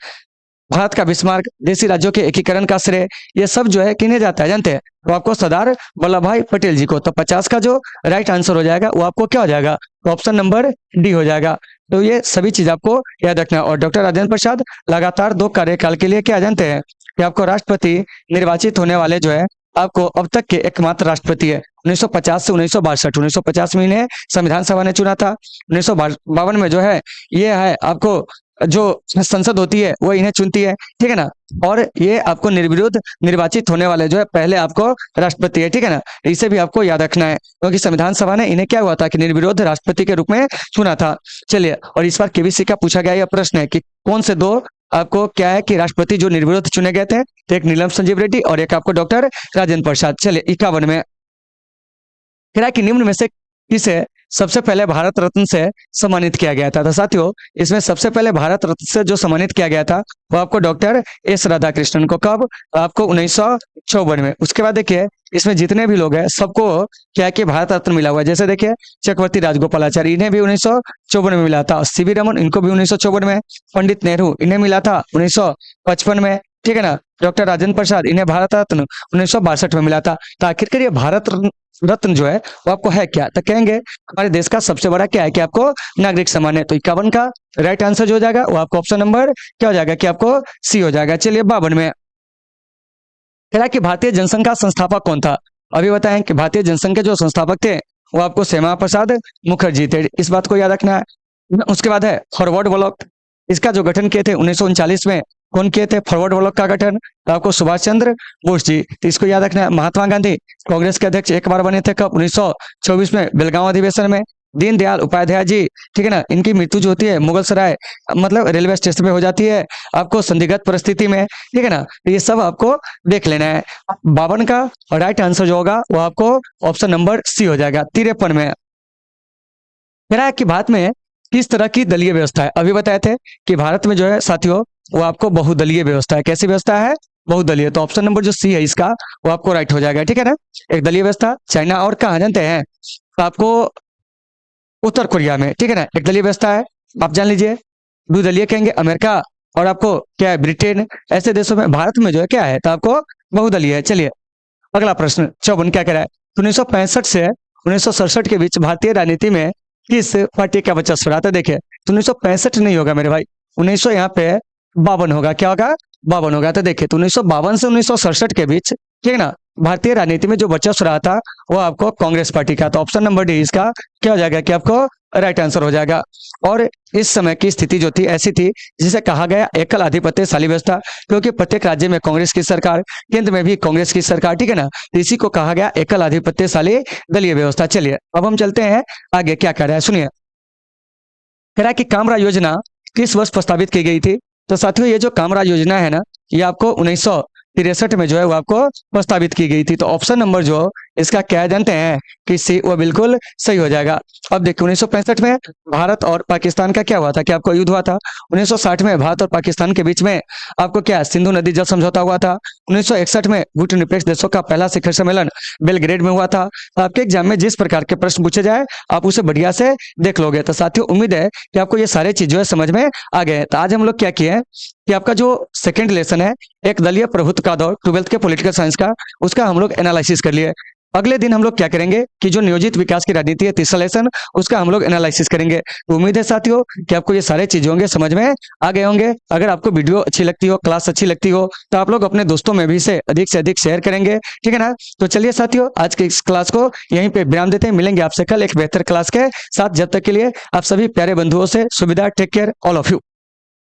भारत का बिस्मार्क, देशी राज्यों के एकीकरण का श्रेय, ये सब जो है किन्हें जाता है जानते हैं? तो आपको सरदार वल्लभ भाई पटेल जी को। तो 50 का जो राइट आंसर हो जाएगा वो आपको क्या हो जाएगा? तो ऑप्शन नंबर डी हो जाएगा। तो ये सभी चीज आपको याद रखना है। और डॉक्टर राजेंद्र प्रसाद लगातार 2 कार्यकाल के लिए क्या जानते हैं कि आपको राष्ट्रपति निर्वाचित होने वाले जो है आपको अब तक के एकमात्र राष्ट्रपति है। 1950 से 1962, 1950 में इन्हें संविधान सभा ने चुना था। 1952 में जो है ये है आपको जो संसद होती है वो इन्हें चुनती है, ठीक है ना। और ये आपको निर्विरोध निर्वाचित होने वाले जो है पहले आपको राष्ट्रपति है, ठीक है ना। इसे भी आपको याद रखना है, क्योंकि संविधान सभा ने इन्हें क्या हुआ था कि निर्विरोध राष्ट्रपति के रूप में चुना था। चलिए, और इस बार केबीसी का पूछा गया यह प्रश्न है कि कौन से 2 आपको क्या है कि राष्ट्रपति जो निर्विरोध चुने गए थे? तो एक नीलम संजीव रेड्डी और एक आपको डॉक्टर राजेंद्र प्रसाद। चलिए 51 में कह रहा है कि निम्न में से किसे सबसे पहले भारत रत्न से सम्मानित किया गया था? तो साथियों, इसमें सबसे पहले भारत रत्न से जो सम्मानित किया गया था वो आपको डॉक्टर एस राधाकृष्णन को। कब? आपको 1954 में। उसके बाद देखिए, इसमें जितने भी लोग हैं सबको क्या है कि भारत रत्न मिला हुआ है। जैसे देखिए, चक्रवर्ती राजगोपालाचारी, इन्हें भी 1954 में मिला था। सीवी रमन, इनको भी 1954 में। पंडित नेहरू, इन्हें मिला था 1955 में, ठीक है ना। डॉक्टर राजेंद्र प्रसाद, इन्हें भारत रत्न 1962 में मिला था। तो आखिरकार ये भारत रत्न जो है वो आपको है क्या? तो कहेंगे हमारे देश का सबसे बड़ा क्या है कि आपको नागरिक सम्मान है। तो 51 का राइट आंसर जो हो जाएगा वो आपको ऑप्शन नंबर क्या हो जाएगा कि आपको सी हो जाएगा। चलिए 52 में कह रहा है कि भारतीय जनसंघ का संस्थापक कौन था? अभी बताएं कि भारतीय जनसंघ के जो संस्थापक थे वो आपको श्यामा प्रसाद मुखर्जी थे। इस बात को याद रखना है। उसके बाद है फॉरवर्ड ब्लॉक, इसका जो गठन किए थे 1939 में, कौन किए थे फॉरवर्ड ब्लॉक का गठन? तो आपको सुभाष चंद्र बोस जी। तो इसको याद रखना है। महात्मा गांधी कांग्रेस के अध्यक्ष एक बार बने थे, कब? 1924 में, बेलगांव अधिवेशन में। दीनदयाल उपाध्याय जी, ठीक है ना, इनकी मृत्यु जो होती है मुगल सराय मतलब रेलवे स्टेशन पे हो जाती है आपको संदिग्ध परिस्थिति में, ठीक है ना। तो ये सब आपको देख लेना है। 52 का राइट आंसर जो होगा वो आपको ऑप्शन नंबर सी हो जाएगा। 53 में कह रहा है कि भारत में किस तरह की दलीय व्यवस्था है? अभी बताए थे कि भारत में जो है साथियों वो आपको बहुदलीय व्यवस्था है। कैसी व्यवस्था है? बहुदलीय। तो ऑप्शन नंबर जो सी है इसका वो आपको राइट हो जाएगा, ठीक है ना। एक दलीय व्यवस्था चाइना और कहाँ जानते हैं? तो आपको उत्तर कोरिया में, ठीक है ना, एक दलीय व्यवस्था है, आप जान लीजिए। द्विदलीय कहेंगे अमेरिका और आपको क्या है ब्रिटेन, ऐसे देशों में। भारत में जो है क्या है? तो आपको बहुदलीय है। चलिए अगला प्रश्न 54 क्या कह रहा है? 1965 से 1967 के बीच भारतीय राजनीति में किस पार्टी का वर्चस्व रहा था? देखिए, तो 1965 नहीं होगा मेरे भाई, 1900 यहाँ पे 52 होगा। क्या होगा? 52 होगा। तो देखिए, तो 1952 से 1967 के बीच, ठीक है ना, भारतीय राजनीति में जो वर्चस्व रहा था वो आपको कांग्रेस पार्टी का। तो ऑप्शन नंबर डी इसका क्या हो जाएगा कि आपको राइट आंसर हो जाएगा। और इस समय की स्थिति जो थी ऐसी थी जिसे कहा गया एकल आधिपत्यशाली व्यवस्था, क्योंकि प्रत्येक राज्य में कांग्रेस की सरकार, केंद्र में भी कांग्रेस की सरकार, ठीक है ना। इसी को कहा गया एकल आधिपत्यशाली दलीय व्यवस्था। चलिए अब हम चलते हैं आगे, क्या कह रहा है सुनिए। कह रहा है कि कामराज योजना किस वर्ष प्रस्तावित की गई थी? तो साथियों, ये जो कामराज योजना है ना, ये आपको 1963 में जो है वो आपको प्रस्तावित की गई थी। तो ऑप्शन नंबर जो इसका क्या जानते हैं कि सी वो बिल्कुल सही हो जाएगा। अब देखिए 1965 में भारत और पाकिस्तान का क्या हुआ था, क्या आपको युद्ध हुआ था। 1960 में भारत और पाकिस्तान के बीच में आपको क्या सिंधु नदी जल समझौता हुआ था। 1961 में गुटनिरपेक्ष देशों का पहला शिखर सम्मेलन बेलग्रेड में हुआ था। आपके एग्जाम में जिस प्रकार के प्रश्न पूछे जाए आप उसे बढ़िया से देख लोगे। तो साथियों उम्मीद है कि आपको ये सारे चीज जो है समझ में आ गए। तो आज हम लोग क्या किए हैं कि आपका जो सेकंड लेसन है एक दलीय प्रभुत्व का दौर 12th के पॉलिटिकल साइंस का, उसका हम लोग एनालिसिस कर लिए। अगले दिन हम लोग क्या करेंगे कि जो नियोजित विकास की राजनीति है तीसरा लेसन, उसका हम लोग एनालिसिस करेंगे। तो उम्मीद है साथियों कि आपको ये सारे चीजें होंगे समझ में आ गए होंगे। अगर आपको वीडियो अच्छी लगती हो, क्लास अच्छी लगती हो, तो आप लोग अपने दोस्तों में भी इसे अधिक से अधिक शेयर करेंगे, ठीक है ना। तो चलिए साथियों आज की इस क्लास को यहीं पे विराम देते हैं। मिलेंगे आपसे कल एक बेहतर क्लास के साथ। जब तक के लिए आप सभी प्यारे बंधुओं से सुविधा, take care all of you.